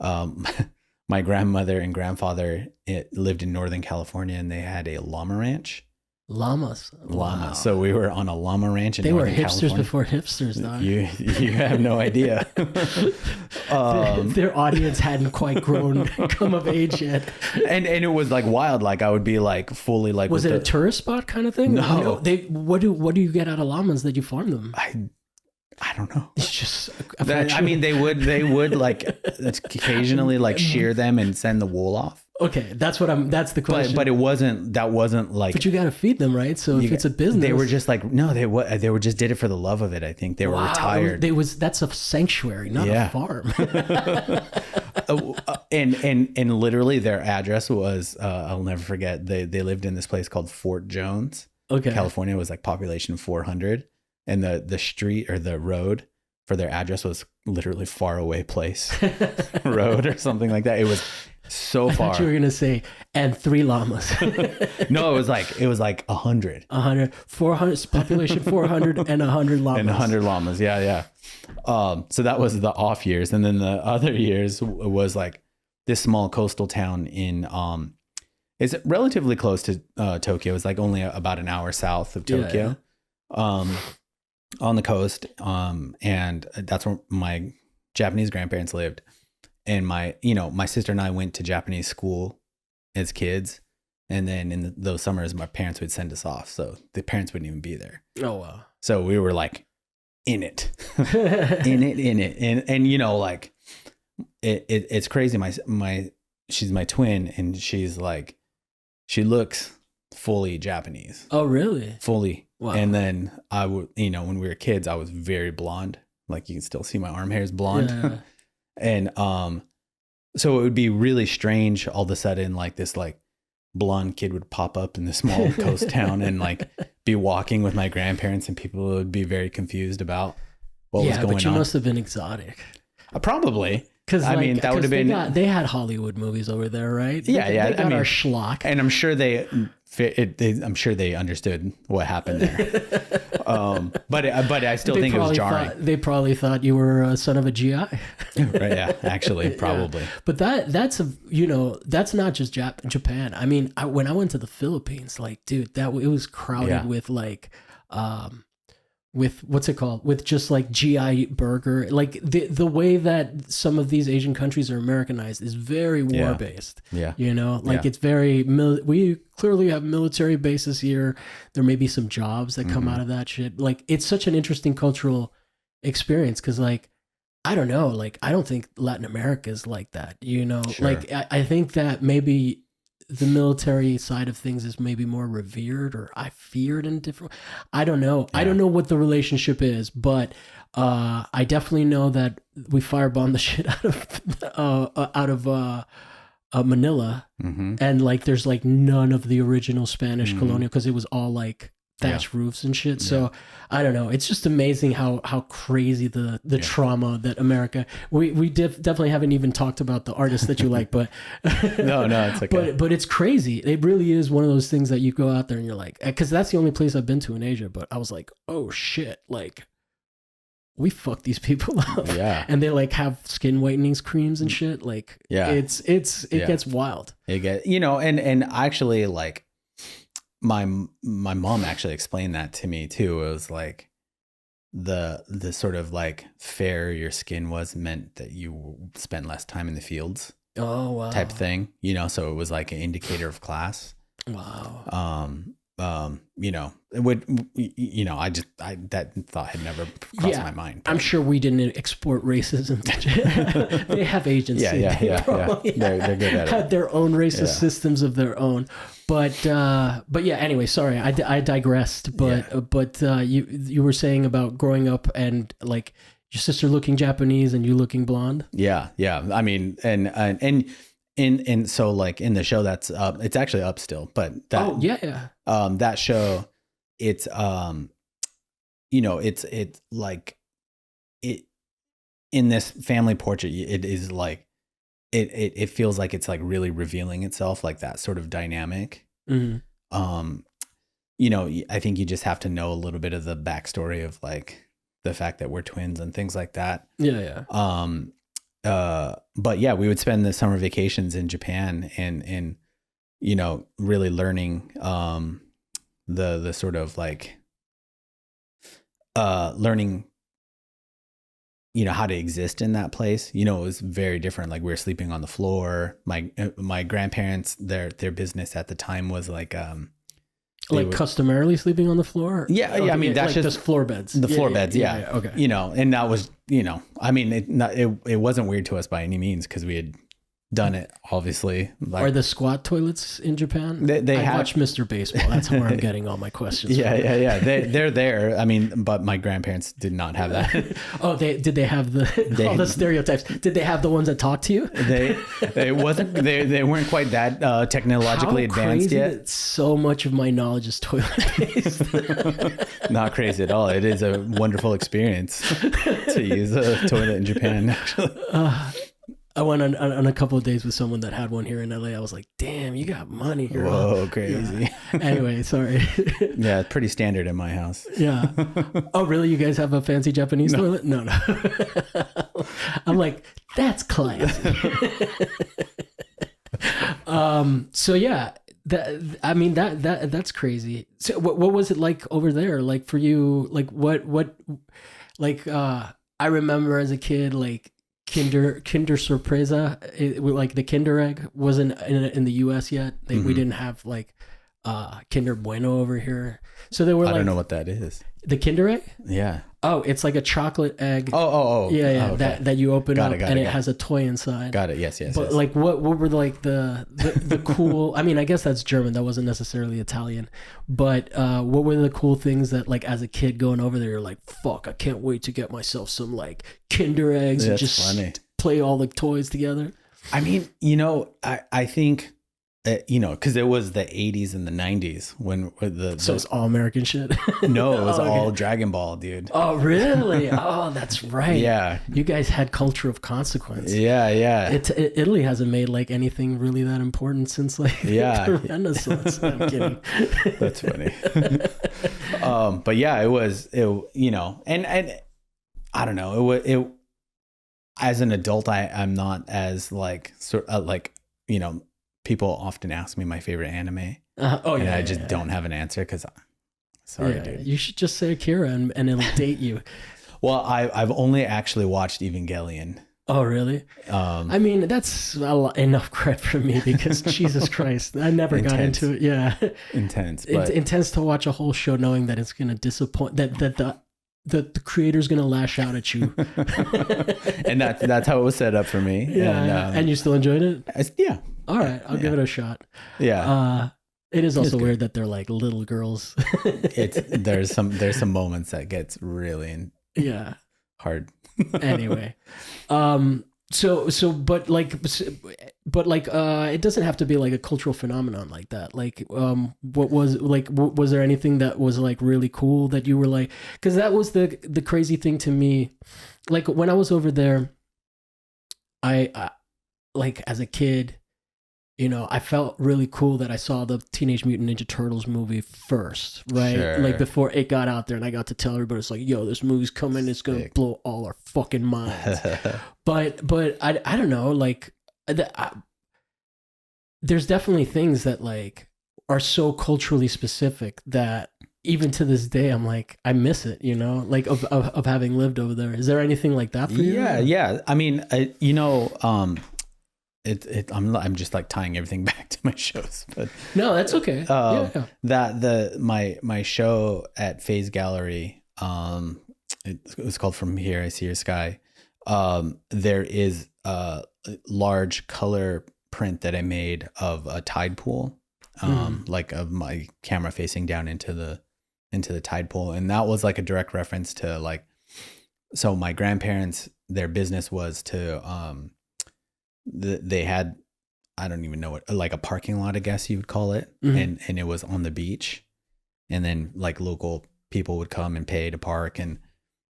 my grandmother and grandfather lived in Northern California, and they had a llama ranch. Llamas. Wow. So we were on a llama ranch in They Northern were hipsters California. before hipsters, though. You have no idea. Their audience hadn't quite come of age yet. And it was like wild. Like I would be like fully like. Was it a tourist spot kind of thing? No. What do you get out of llamas that you farm them? I don't know. It's just. I mean, they would like occasionally like shear them and send the wool off. Okay, that's the question. But that wasn't like. But you got to feed them, right? So if it's a business, they were just like they were just did it for the love of it. I think they were retired. That's a sanctuary, not a farm. and literally their address was I'll never forget. They lived in this place called Fort Jones. Okay, California was like population 400, and the street or the road for their address was literally Far Away Place Road or something like that. It was so far. I thought you were gonna say, and 3 llamas. No, it was like 100. 400 population 400 and 100 llamas. And 100 llamas, yeah. So that was the off years, and then the other years was like this small coastal town in it's relatively close to Tokyo. It's like only about an hour south of Tokyo, on the coast, and that's where my Japanese grandparents lived. And my sister and I went to Japanese school as kids. And then in those summers, my parents would send us off. So the parents wouldn't even be there. Oh, wow. So we were like in it, in it. And like it's crazy. She's my twin, and she's like, she looks fully Japanese. Oh, really? Fully. Wow. And then I would, when we were kids, I was very blonde. Like you can still see my arm hair is blonde. Yeah. And so it would be really strange all of a sudden, like this like blonde kid would pop up in the small coast town and like be walking with my grandparents, and people would be very confused about what was going on. Yeah, but you must have been exotic. Probably. Because I mean, that would have been. They had Hollywood movies over there, right? Yeah, They got our schlock, and I'm sure I'm sure they understood what happened there. But I still think it was jarring. They probably thought you were a son of a GI. Right? Yeah, actually, probably. Yeah. But that's not just Japan. I mean, when I went to the Philippines, like, dude, it was crowded with like. With what's it called? With just like GI burger, like the way that some of these Asian countries are Americanized is very war based. Yeah, it's very we clearly have military bases here. There may be some jobs that come out of that shit. Like it's such an interesting cultural experience because like I don't know, like I don't think Latin America is like that. Sure. Like I think that maybe the military side of things is maybe more revered or feared in different. I don't know. Yeah. I don't know what the relationship is, but I definitely know that we firebombed the shit out of Manila, and like there's like none of the original Spanish colonial because it was all like thatched roofs and shit. So I don't know. It's just amazing how crazy the trauma that America. We definitely haven't even talked about the artists that you like, but no, it's okay. But it's crazy. It really is one of those things that you go out there and you're like, because that's the only place I've been to in Asia. But I was like, oh shit, like we fuck these people up. Yeah, and they like have skin whitening creams and shit. Like it gets wild. It gets and actually like. My mom actually explained that to me too. It was like the sort of like fairer your skin was meant that you spent less time in the fields. Oh wow. Type thing, so it was like an indicator of class. Wow. That thought had never crossed my mind. But I'm sure we didn't export racism. They have agency. Yeah. They're good at it. Had their own racist systems of their own. But yeah. Anyway, sorry, I digressed. But you were saying about growing up and like your sister looking Japanese and you looking blonde. Yeah. I mean, and so like in the show that's up, it's actually up still, but that show, it's it's like it in this family portrait, it is like it feels like it's like really revealing itself, like that sort of dynamic. I think you just have to know a little bit of the backstory of like the fact that we're twins and things like that. But yeah, we would spend the summer vacations in Japan and really learning the sort of like learning how to exist in that place. It was very different. Like we were sleeping on the floor. My grandparents, their business at the time was like customarily sleeping on the floor. I mean that's like just floor beds. The floor beds, yeah. Okay. And that was I mean it wasn't weird to us by any means because we had done it, obviously. Like, are the squat toilets in Japan? I watch Mr. Baseball. That's where I'm getting all my questions. Yeah. They're there. I mean, but my grandparents did not have that. Oh, did they have all the stereotypes? Did they have the ones that talk to you? They weren't quite that technologically advanced yet. That so much of my knowledge is toilet based. Not crazy at all. It is a wonderful experience to use a toilet in Japan, actually. I went on a couple of days with someone that had one here in LA. I was like, damn, you got money. Whoa, crazy. Yeah. Anyway, sorry. Yeah, it's pretty standard in my house. Yeah. Oh, really? You guys have a fancy Japanese toilet? No. I'm like, that's classy. So yeah, that's crazy. So what was it like over there? Like for you, like what I remember as a kid, like Kinder Surpresa, like the Kinder Egg wasn't in the US yet. We didn't have like Kinder Bueno over here. So they were I don't know what that is. The Kinder Egg? Yeah. Oh, it's like a chocolate egg. Oh. Yeah. Oh, okay. That you open up and it has a toy inside. Got it. Yes. But like what were like the cool, I mean, I guess that's German. That wasn't necessarily Italian. But what were the cool things that like as a kid going over there, you're like, fuck, I can't wait to get myself some like Kinder eggs and just funny. Play all the toys together? I mean, I think because it was the 80s and the 90s when so it's all American shit. No, it was all Dragon Ball, dude. Oh, really? Oh, that's right. Yeah, you guys had culture of consequence. Yeah. Italy hasn't made like anything really that important since like the Renaissance. I'm kidding. That's funny. But yeah, and I don't know. It as an adult, I'm not as like people often ask me my favorite anime. And I just don't have an answer because, sorry, dude. You should just say Akira and it'll date you. Well, I've only actually watched Evangelion. Oh, really? I mean, that's enough credit for me because Jesus Christ, I never got into it. Yeah. Intense. It's intense to watch a whole show knowing that it's going to disappoint, that the creator's going to lash out at you. And that's how it was set up for me. Yeah. And you still enjoyed it? Yeah. All right, I'll give it a shot. Yeah. It is also weird that they're like little girls. There's some moments that gets really hard. Anyway, but it doesn't have to be like a cultural phenomenon like that. Like, what was there anything that was like really cool that you were like? Because that was the crazy thing to me. Like when I was over there, I like as a kid. I felt really cool that I saw the Teenage Mutant Ninja Turtles movie first, right? Sure. Like before it got out there and I got to tell everybody, it's like, yo, this movie's coming. It's going to blow all our fucking minds. but I don't know, like there's definitely things that like are so culturally specific that even to this day, I'm like, I miss it, like of having lived over there. Is there anything like that for you? Yeah. I mean, I'm just like tying everything back to my shows, but no, that's okay. That my show at Phase Gallery, it was called From Here I See Your Sky. There is a large color print that I made of a tide pool, like of my camera facing down into the tide pool, and that was like a direct reference to like, so my grandparents, their business was to they had I don't even know what, like a parking lot, I guess you would call it. And it was on the beach. And then like local people would come and pay to park. And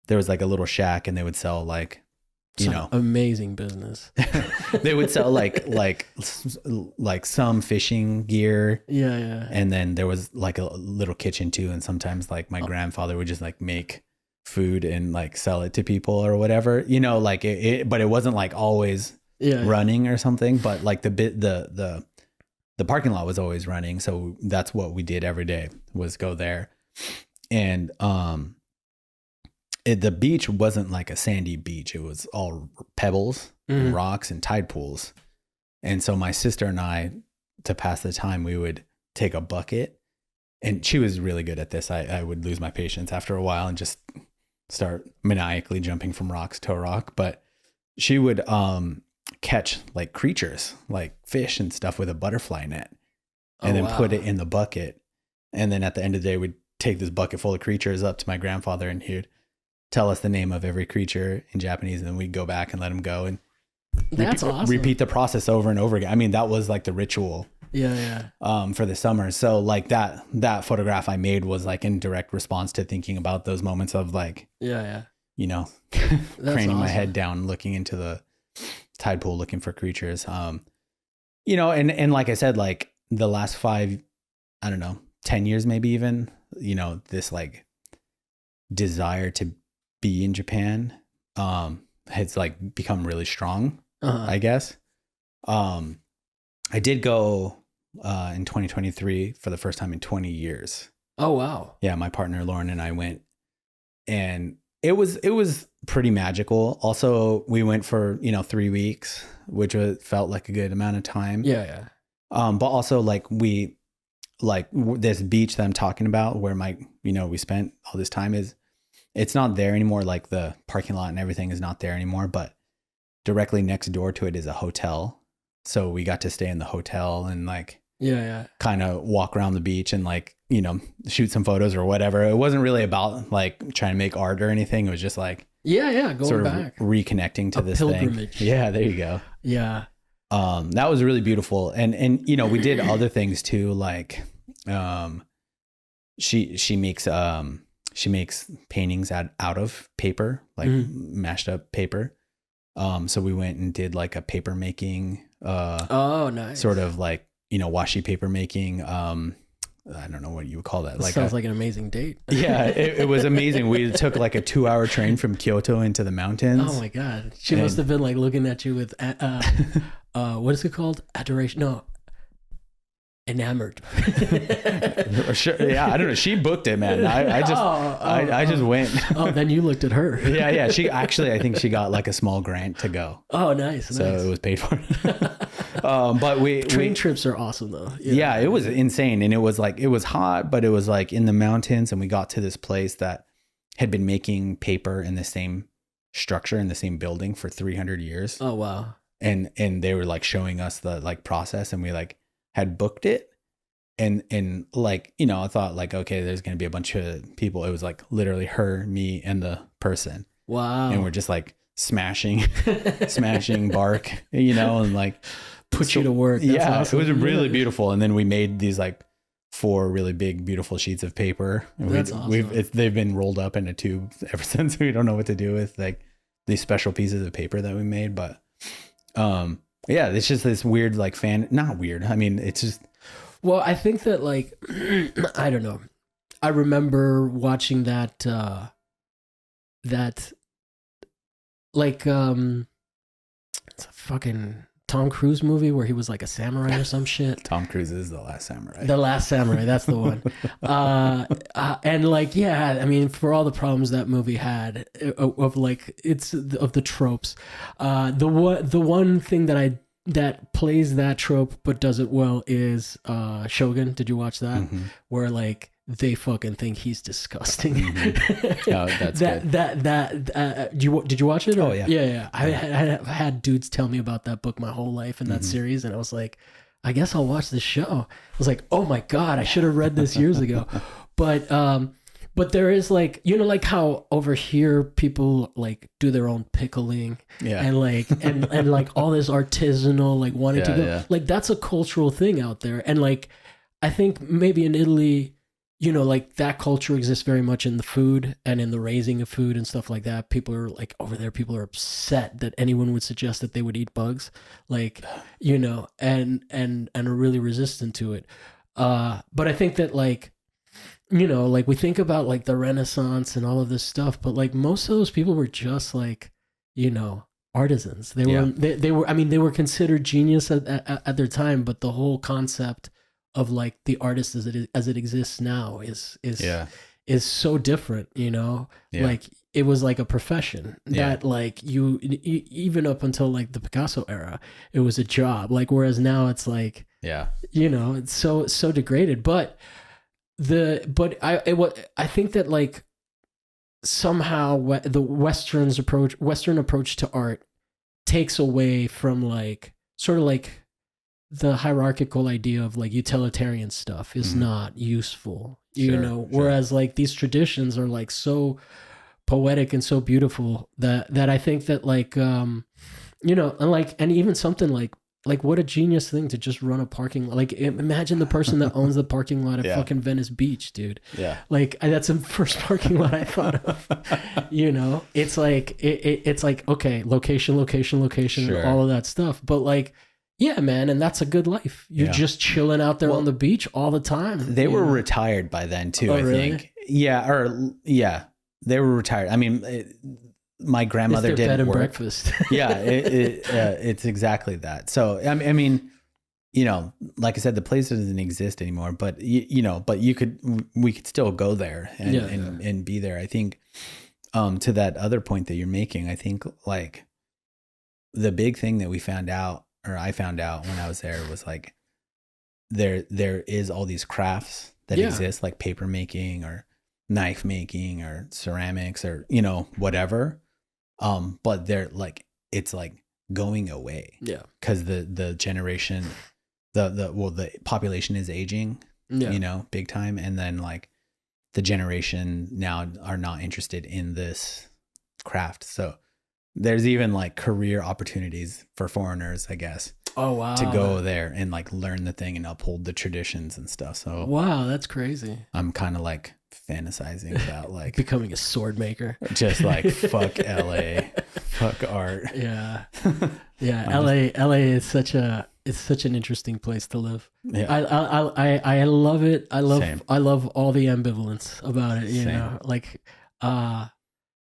there was like a little shack and they would sell like, amazing business. They would sell like some fishing gear. Yeah. And then there was like a little kitchen too. And sometimes like my grandfather would just like make food and like sell it to people or whatever, like but it wasn't like always running or something, but like the parking lot was always running. So that's what we did every day, was go there. And the beach wasn't like a sandy beach. It was all pebbles and rocks and tide pools. And so my sister and I, to pass the time, we would take a bucket, and she was really good at this. I would lose my patience after a while and just start maniacally jumping from rocks to a rock. But she would catch like creatures, like fish and stuff, with a butterfly net, and then put it in the bucket. And then at the end of the day, we'd take this bucket full of creatures up to my grandfather, and he'd tell us the name of every creature in Japanese, and then we'd go back and let him go and repeat the process over and over again. I mean, that was like the ritual. For the summer. So like that photograph I made was like in direct response to thinking about those moments of like, craning my head down, looking into the tide pool, looking for creatures. And like I said, like the last 5, I don't know, 10 years, maybe even, this like desire to be in Japan, has like become really strong, I guess. I did go in 2023 for the first time in 20 years. Oh, wow. Yeah, my partner Lauren and I went, and it was pretty magical. Also, we went for 3 weeks, which felt like a good amount of time. Yeah. But also this beach that I'm talking about, where we spent all this time, it's not there anymore. Like the parking lot and everything is not there anymore. But directly next door to it is a hotel. So we got to stay in the hotel and like, kind of walk around the beach and like, shoot some photos or whatever. It wasn't really about like trying to make art or anything. It was just like, going sort of back, reconnecting to this pilgrimage thing. Yeah, there you go. Yeah. That was really beautiful. And we did other things too. Like, she makes paintings out of paper, like mashed up paper. So we went and did like a paper making, nice. Sort of like, washi paper making. I don't know what you would call that. Like sounds like an amazing date. Yeah, it was amazing. We took like a 2-hour train from Kyoto into the mountains. Oh my God. She must have been like looking at you with, what is it called? Adoration. No. Enamored. Sure, yeah, I don't know. She booked it, man. I just went. Oh, then you looked at her. Yeah. She actually, I think she got like a small grant to go. Oh, nice. So it was paid for. But train trips are awesome though. Yeah, it was insane, and it was hot, but it was like in the mountains, and we got to this place that had been making paper in the same structure in the same building for 300 years. Oh wow. And they were like showing us the like process, and we like had booked it, and like, I thought like, okay, there's going to be a bunch of people. It was like literally her, me, and the person. Wow. And we're just like smashing bark, and like put you to work. That's awesome. It was really beautiful. And then we made these like 4 really big, beautiful sheets of paper. And that's awesome. They've been rolled up in a tube ever since. We don't know what to do with like these special pieces of paper that we made, but, yeah, it's just this weird, like not weird. I mean, it's just. Well, I think that like, I don't know. I remember watching that like, it's a fucking Tom Cruise movie where he was like a samurai or some shit. Tom Cruise is The Last Samurai. The Last Samurai, that's the one. And like, yeah, I mean, for all the problems that movie had of like, it's of the tropes. The one thing that plays that trope but does it well is Shogun. Did you watch that? Mm-hmm. Where like they fucking think he's disgusting. Mm-hmm. Oh, that's good. Did you watch it? Or? Oh yeah. Yeah. I had dudes tell me about that book my whole life and that series, and I was like, I guess I'll watch this show. I was like, oh my God, I should have read this years ago. But But there is like, you know, like how over here people like do their own pickling, and like and like all this artisanal like wanting to go like that's a cultural thing out there. And like I think maybe in Italy, you know, like that culture exists very much in the food and in the raising of food and stuff like that. People are like over there, people are upset that anyone would suggest that they would eat bugs, like, you know, and are really resistant to it. But I think that like, you know, like we think about like the Renaissance and all of this stuff, but like most of those people were just like, you know, artisans. They were, I mean, they were considered genius at their time, but the whole concept of like the artist as it exists now is so different, you know. Like it was like a profession that like you even up until like the Picasso era, it was a job, like, whereas now it's like, you know, it's so degraded. But I think that like somehow the Western approach to art takes away from like sort of like the hierarchical idea of like utilitarian stuff is not useful, you know, whereas like these traditions are like so poetic and so beautiful that I think that like, you know, and even something like what a genius thing to just run a parking lot. Like imagine the person that owns the parking lot at fucking Venice Beach, dude. Like that's the first parking lot I thought of. You know, it's like it's like, okay, location, and all of that stuff, but like, yeah, man, and that's a good life. You're just chilling out there on the beach all the time. They were retired by then too, I think. They were retired. I mean, my grandmother didn't bed and work. Breakfast. It's exactly that. So I mean, you know, like I said, the place doesn't exist anymore. But you know, but we could still go there and be there. I think to that other point that you're making, I think like the big thing that we found out, or I found out when I was there, was like there is all these crafts that exist, like paper making or knife making or ceramics or, you know, whatever. But they're like, it's like going away. Yeah. Cause the generation, the population is aging, you know, big time. And then like the generation now are not interested in this craft. So there's even like career opportunities for foreigners, I guess. Oh, wow. To go there and like learn the thing and uphold the traditions and stuff. So wow, that's crazy. I'm kind of like fantasizing about like becoming a sword maker. Just like fuck LA, fuck art. Yeah. LA is such an interesting place to live. Yeah. I love it. I love all the ambivalence about it, you know. Like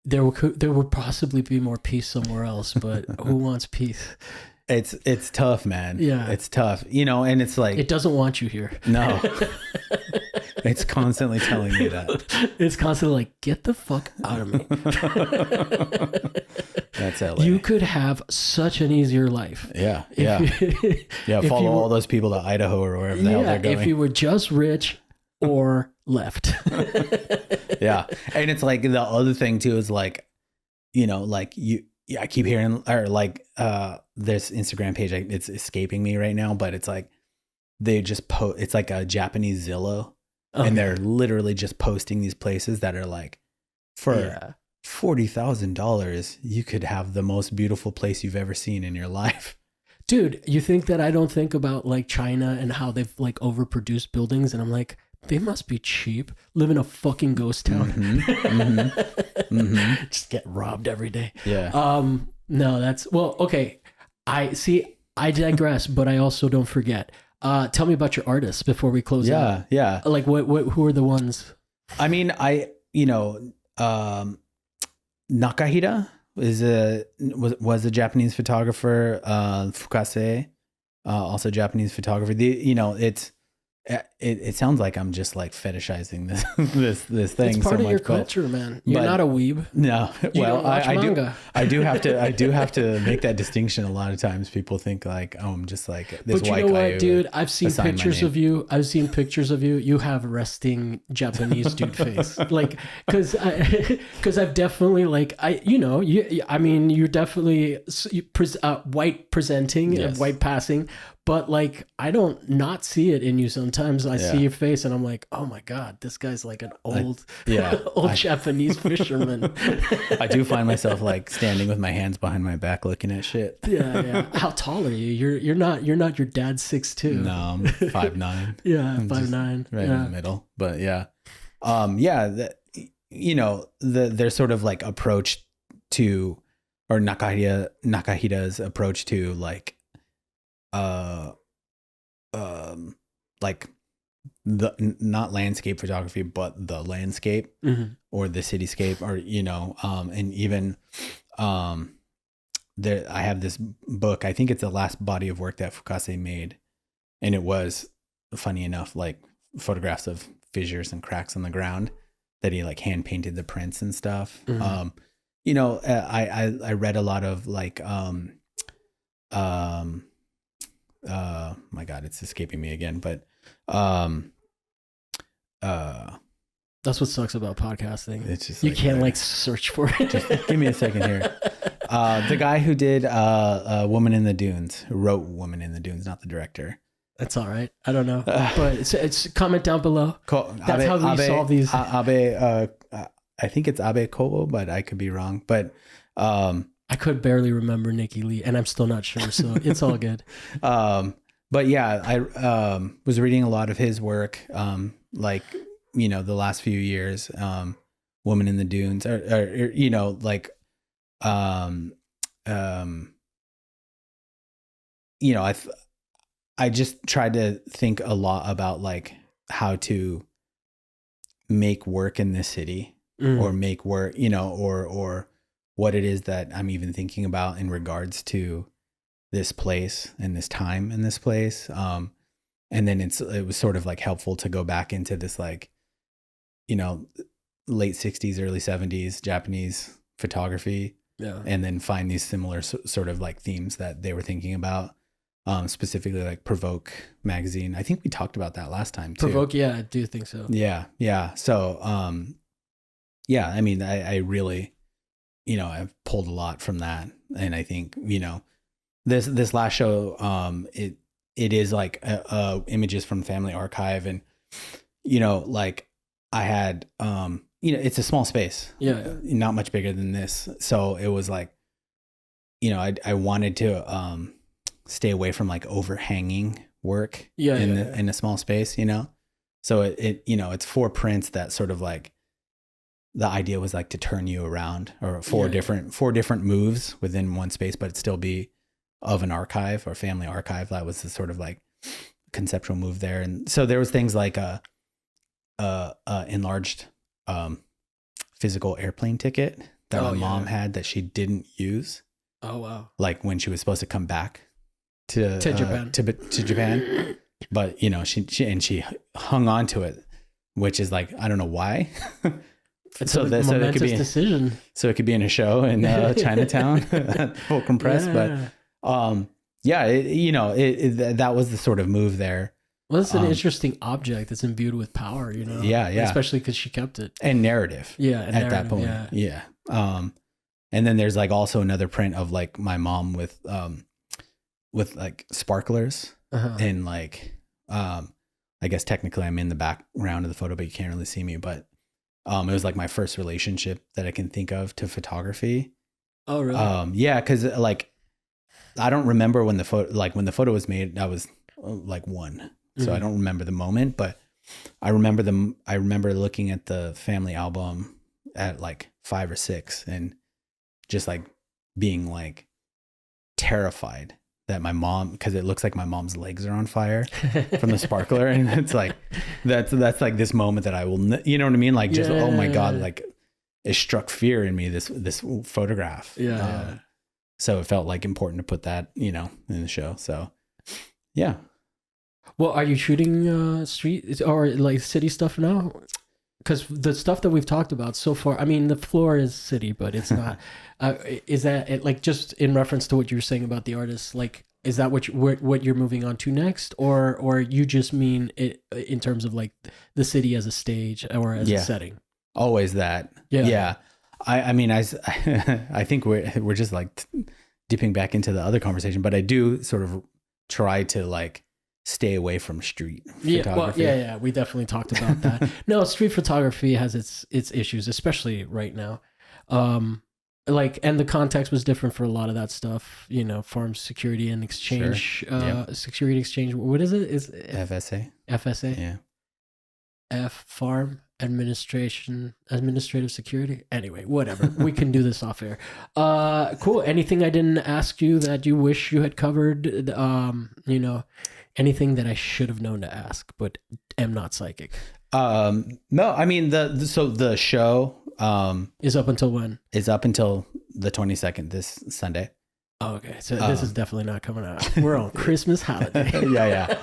there would possibly be more peace somewhere else, but who wants peace? It's tough, man. Yeah. It's tough. You know, and it's like it doesn't want you here. No. It's constantly telling me that. It's constantly like, get the fuck out of me. That's LA. You could have such an easier life. Yeah. Follow all those people to Idaho or wherever the hell they're going. If you were just rich or left. Yeah. And it's like the other thing too is like, you know, like I keep hearing, or like this Instagram page, it's escaping me right now, but it's like they just it's like a Japanese Zillow. Okay. And they're literally just posting these places that are like, for $40,000, you could have the most beautiful place you've ever seen in your life. Dude, you think that I don't think about like China and how they've like overproduced buildings, and I'm like, they must be cheap. Live in a fucking ghost town. Just get robbed every day. Yeah. No, that's okay. I digress, but I also don't forget. Tell me about your artists before we close out. Yeah. Like who are the ones? I mean, Nakahira was a Japanese photographer. Fukase, also Japanese photographer. It sounds like I'm just like fetishizing this thing. It's part of your culture, man. You're not a weeb. No, well, I do have to make that distinction. A lot of times, people think like, oh, I'm just like this white guy. But you know what, dude? I've seen pictures of you. You have resting Japanese dude face, like because I've definitely like you're definitely white presenting and white passing. But like, I don't not see it in you sometimes. I see your face and I'm like, oh my God, this guy's like an old, Japanese fisherman. I do find myself like standing with my hands behind my back looking at shit. Yeah. How tall are you? You're not your dad's 6'2". No, I'm 5'9". Yeah, 5'9". Right in the middle. But yeah. Their sort of like approach to, or Nakahida's approach to like like the not landscape photography, but the landscape or the cityscape, or and even there I have this book. I think it's the last body of work that Fukase made, and it was, funny enough, like photographs of fissures and cracks on the ground that he like hand painted the prints and stuff. I read a lot of like my God, it's escaping me again, but that's what sucks about podcasting. It's just you can't like search for it. Just give me a second here. The guy who did Woman in the Dunes, who wrote Woman in the Dunes, not the director. That's all right. I don't know, but it's comment down below. That's how we solve these. I think it's Abe Kobo, but I could be wrong. But I could barely remember Nikki Lee, and I'm still not sure, so it's all good. But yeah, I was reading a lot of his work, like the last few years. Woman in the Dunes, or I just tried to think a lot about like how to make work in this city, or make work, or what it is that I'm even thinking about in regards to this place and this time in this place. And then it was sort of like helpful to go back into this, like, late 60s, early 70s Japanese photography. Yeah. And then find these similar sort of like themes that they were thinking about. Specifically like Provoke magazine. I think we talked about that last time too. Provoke, yeah, I do think so. Yeah. So, I mean, I really, I've pulled a lot from that, and I think, this last show, it is like images from Family Archive, and like I had, it's a small space, not much bigger than this, so it was like, I wanted to stay away from like overhanging work in a small space, so it it's 4 prints that sort of like, the idea was like to turn you around, or four different moves within one space, but it still be of an archive or family archive. That was the sort of like conceptual move there. And so there was things like a enlarged physical airplane ticket that my mom had that she didn't use. Oh wow! Like when she was supposed to come back to Japan, to Japan, but she hung on to it, which is like, I don't know why. It's a momentous decision. So it could be in a show in Chinatown, full compress. But that was the sort of move there. Well, it's an interesting object that's imbued with power, Yeah. Especially because she kept it. And narrative. Yeah. At that point. Yeah. And then there's like also another print of like my mom with like sparklers, and like, I guess technically I'm in the background of the photo, but you can't really see me. But it was like my first relationship that I can think of to photography. Oh, really? Yeah, because like I don't remember when the photo was made. I was like 1, so I don't remember the moment. But I remember looking at the family album at like 5 or 6, and just like being like terrified that my mom, because it looks like my mom's legs are on fire from the sparkler, and it's like that's like this moment that I will, you know what I mean? Like just oh my God, like it struck fear in me, this photograph. So it felt like important to put that, in the show. So yeah. Well, are you shooting street or like city stuff now? Because the stuff that we've talked about so far, I mean, the floor is city, but it's not. Is that it, like, just in reference to what you were saying about the artists? Like, is that what you're moving on to next, or you just mean it in terms of like the city as a stage or as a setting? Always that. Yeah. I mean, I think we're just like dipping back into the other conversation, but I do sort of try to like stay away from street Yeah, photography. well, yeah, we definitely talked about that. No, street photography has its issues, especially right now. Like, and the context was different for a lot of that stuff. You know, farm security and exchange, Sure. security exchange. What is it? Is FSA. FSA? Yeah. Farm administrative security. Anyway, whatever. We can do this off air. Cool. Anything I didn't ask you that you wish you had covered? You know, anything that I should have known to ask, but am not psychic. No, I mean the show Is up until when? is up until the 22nd, this Sunday. Oh, okay. So this is definitely not coming out. We're on Christmas holiday. Yeah.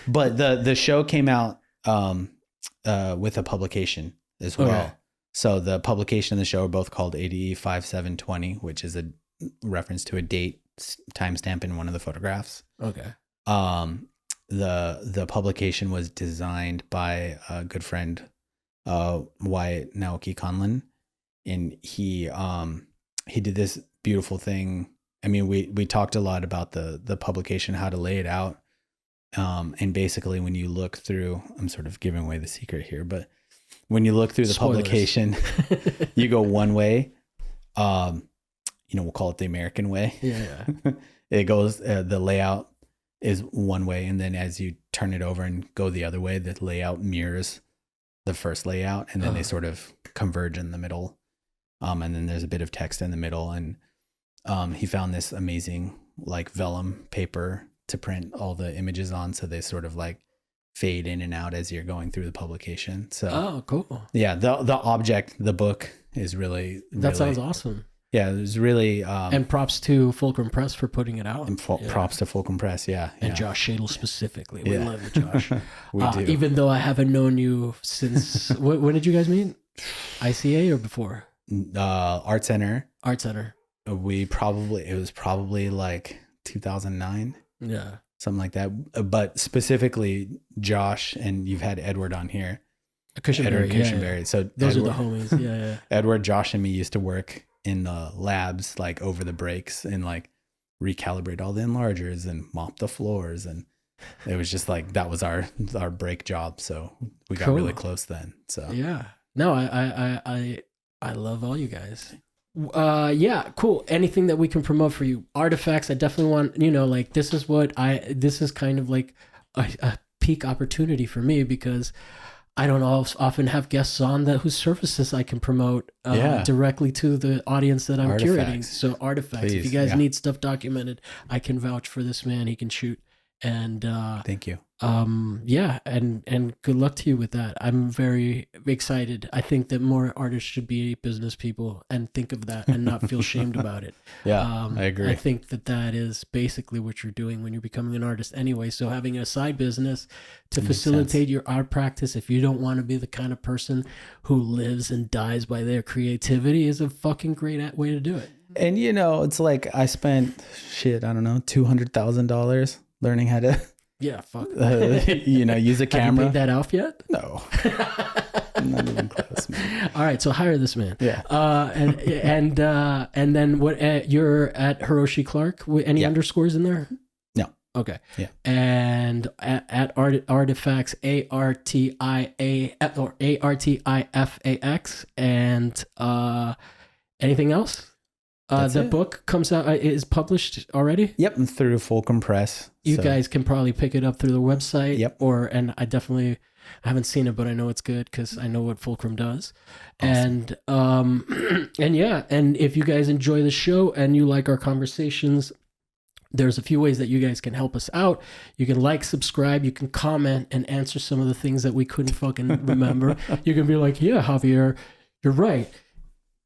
But the show came out with a publication as well. Okay. So the publication and the show are both called ADE 5720, which is a reference to a date timestamp in one of the photographs. Okay. The publication was designed by a good friend, Wyatt Naoki Conlon, and he did this beautiful thing. I mean, we talked a lot about the publication, how to lay it out. And basically when you look through, I'm sort of giving away the secret here, but when you look through the Spoilers. publication, you go one way, we'll call it the American way. Yeah. It goes, the layout is one way. And then as you turn it over and go the other way, the layout mirrors the first layout, and then they sort of converge in the middle. And then there's a bit of text in the middle. And he found this amazing like vellum paper to print all the images on, so they sort of like fade in and out as you're going through the publication. So cool. Yeah, the object, the book is really Sounds awesome. Yeah, it was really and props to Fulcrum Press for putting it out. And props to Fulcrum Press, yeah. And Josh Shadle specifically. We love you, Josh. We do. Even though I haven't known you since when did you guys meet? ICA or before? Art Center. Art Center. It was probably like 2009. Yeah. Something like that. But specifically Josh, and you've had Edward on here. Cushenberry. Yeah. So those are the homies. Yeah. Edward, Josh, and me used to work in the labs like over the breaks and like recalibrate all the enlargers and mop the floors, and it was just like that was our break job. So we got really close then. So yeah. No, I love all you guys. Yeah, cool. Anything that we can promote for you? Artifacts, I definitely want, like this is kind of like a peak opportunity for me, because I don't often have guests on whose services I can promote directly to the audience that I'm curating. So artifacts, please, if you guys need stuff documented, I can vouch for this man. He can shoot. And thank you. Yeah, and good luck to you with that. I'm very excited. I think that more artists should be business people and think of that and not feel shamed about it. Yeah, I agree. I think that is basically what you're doing when you're becoming an artist anyway. So having a side business to facilitate your art practice, if you don't want to be the kind of person who lives and dies by their creativity, is a fucking great way to do it. And it's like I spent $200,000 learning how to use a camera. Have you paid that off yet? No. I'm not even close, man. All right, so hire this man. Yeah. And then what? You're at Hiroshi Clark. Any underscores in there? No. Okay. Yeah. And at Artifacts, ARTIA or ARTIFAX, and anything else? The book comes out, is published already? Yep, through Fulcrum Press. You guys can probably pick it up through the website. Yep. And I haven't seen it, but I know it's good because I know what Fulcrum does. Awesome. And if you guys enjoy the show and you like our conversations, there's a few ways that you guys can help us out. You can subscribe, you can comment and answer some of the things that we couldn't fucking remember. You can be like, yeah, Javier, you're right.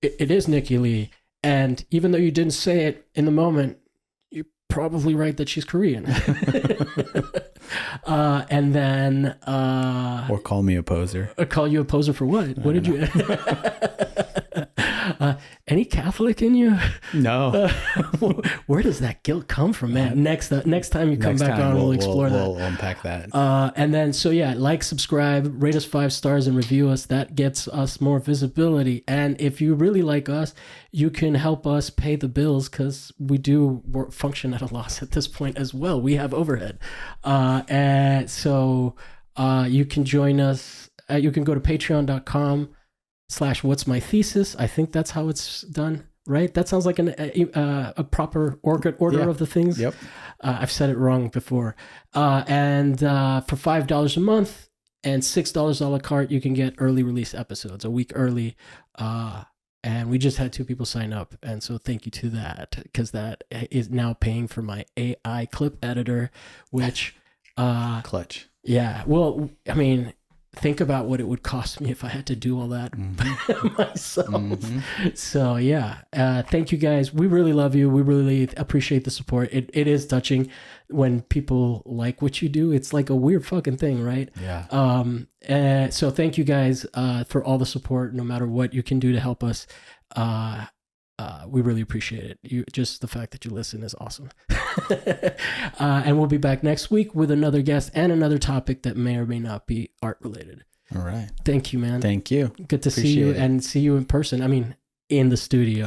It is Nikki Lee. And even though you didn't say it in the moment, you're probably right that she's Korean. And then... or call me a poser. Call you a poser for what? What did you... Any Catholic in you? No. Where does that guilt come from, man? Next time you come back on, we'll explore that. We'll unpack that. And then, so yeah, like, subscribe, rate us 5 stars, and review us. That gets us more visibility. And if you really like us, you can help us pay the bills, because we do function at a loss at this point as well. We have overhead. And so you can join us. You can go to patreon.com/what'smythesis. I think that's how it's done, right? That sounds like a proper order of the things. Yep. I've said it wrong before. And for $5 a month and $6 a la carte, you can get early release episodes a week early. And we just had 2 people sign up. And so thank you to that, because that is now paying for my AI clip editor, which... Clutch. Yeah. Well, I mean, think about what it would cost me if I had to do all that myself. Mm-hmm. So yeah, thank you guys. We really love you. We really appreciate the support. It is touching when people like what you do. It's like a weird fucking thing, right? Yeah. So thank you guys for all the support, no matter what you can do to help us. We really appreciate it. Just the fact that you listen is awesome. And we'll be back next week with another guest and another topic that may or may not be art related. All right. Thank you, man. Thank you. Good to see you and see you in person. I mean, in the studio.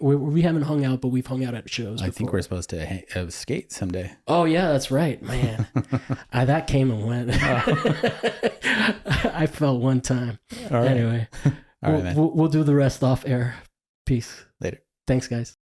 We haven't hung out, but we've hung out at shows. I think we're supposed to skate someday. Oh yeah, that's right, man. That came and went. I felt one time. All right. Anyway, All right, man. We'll do the rest off air. Peace. Later. Thanks, guys.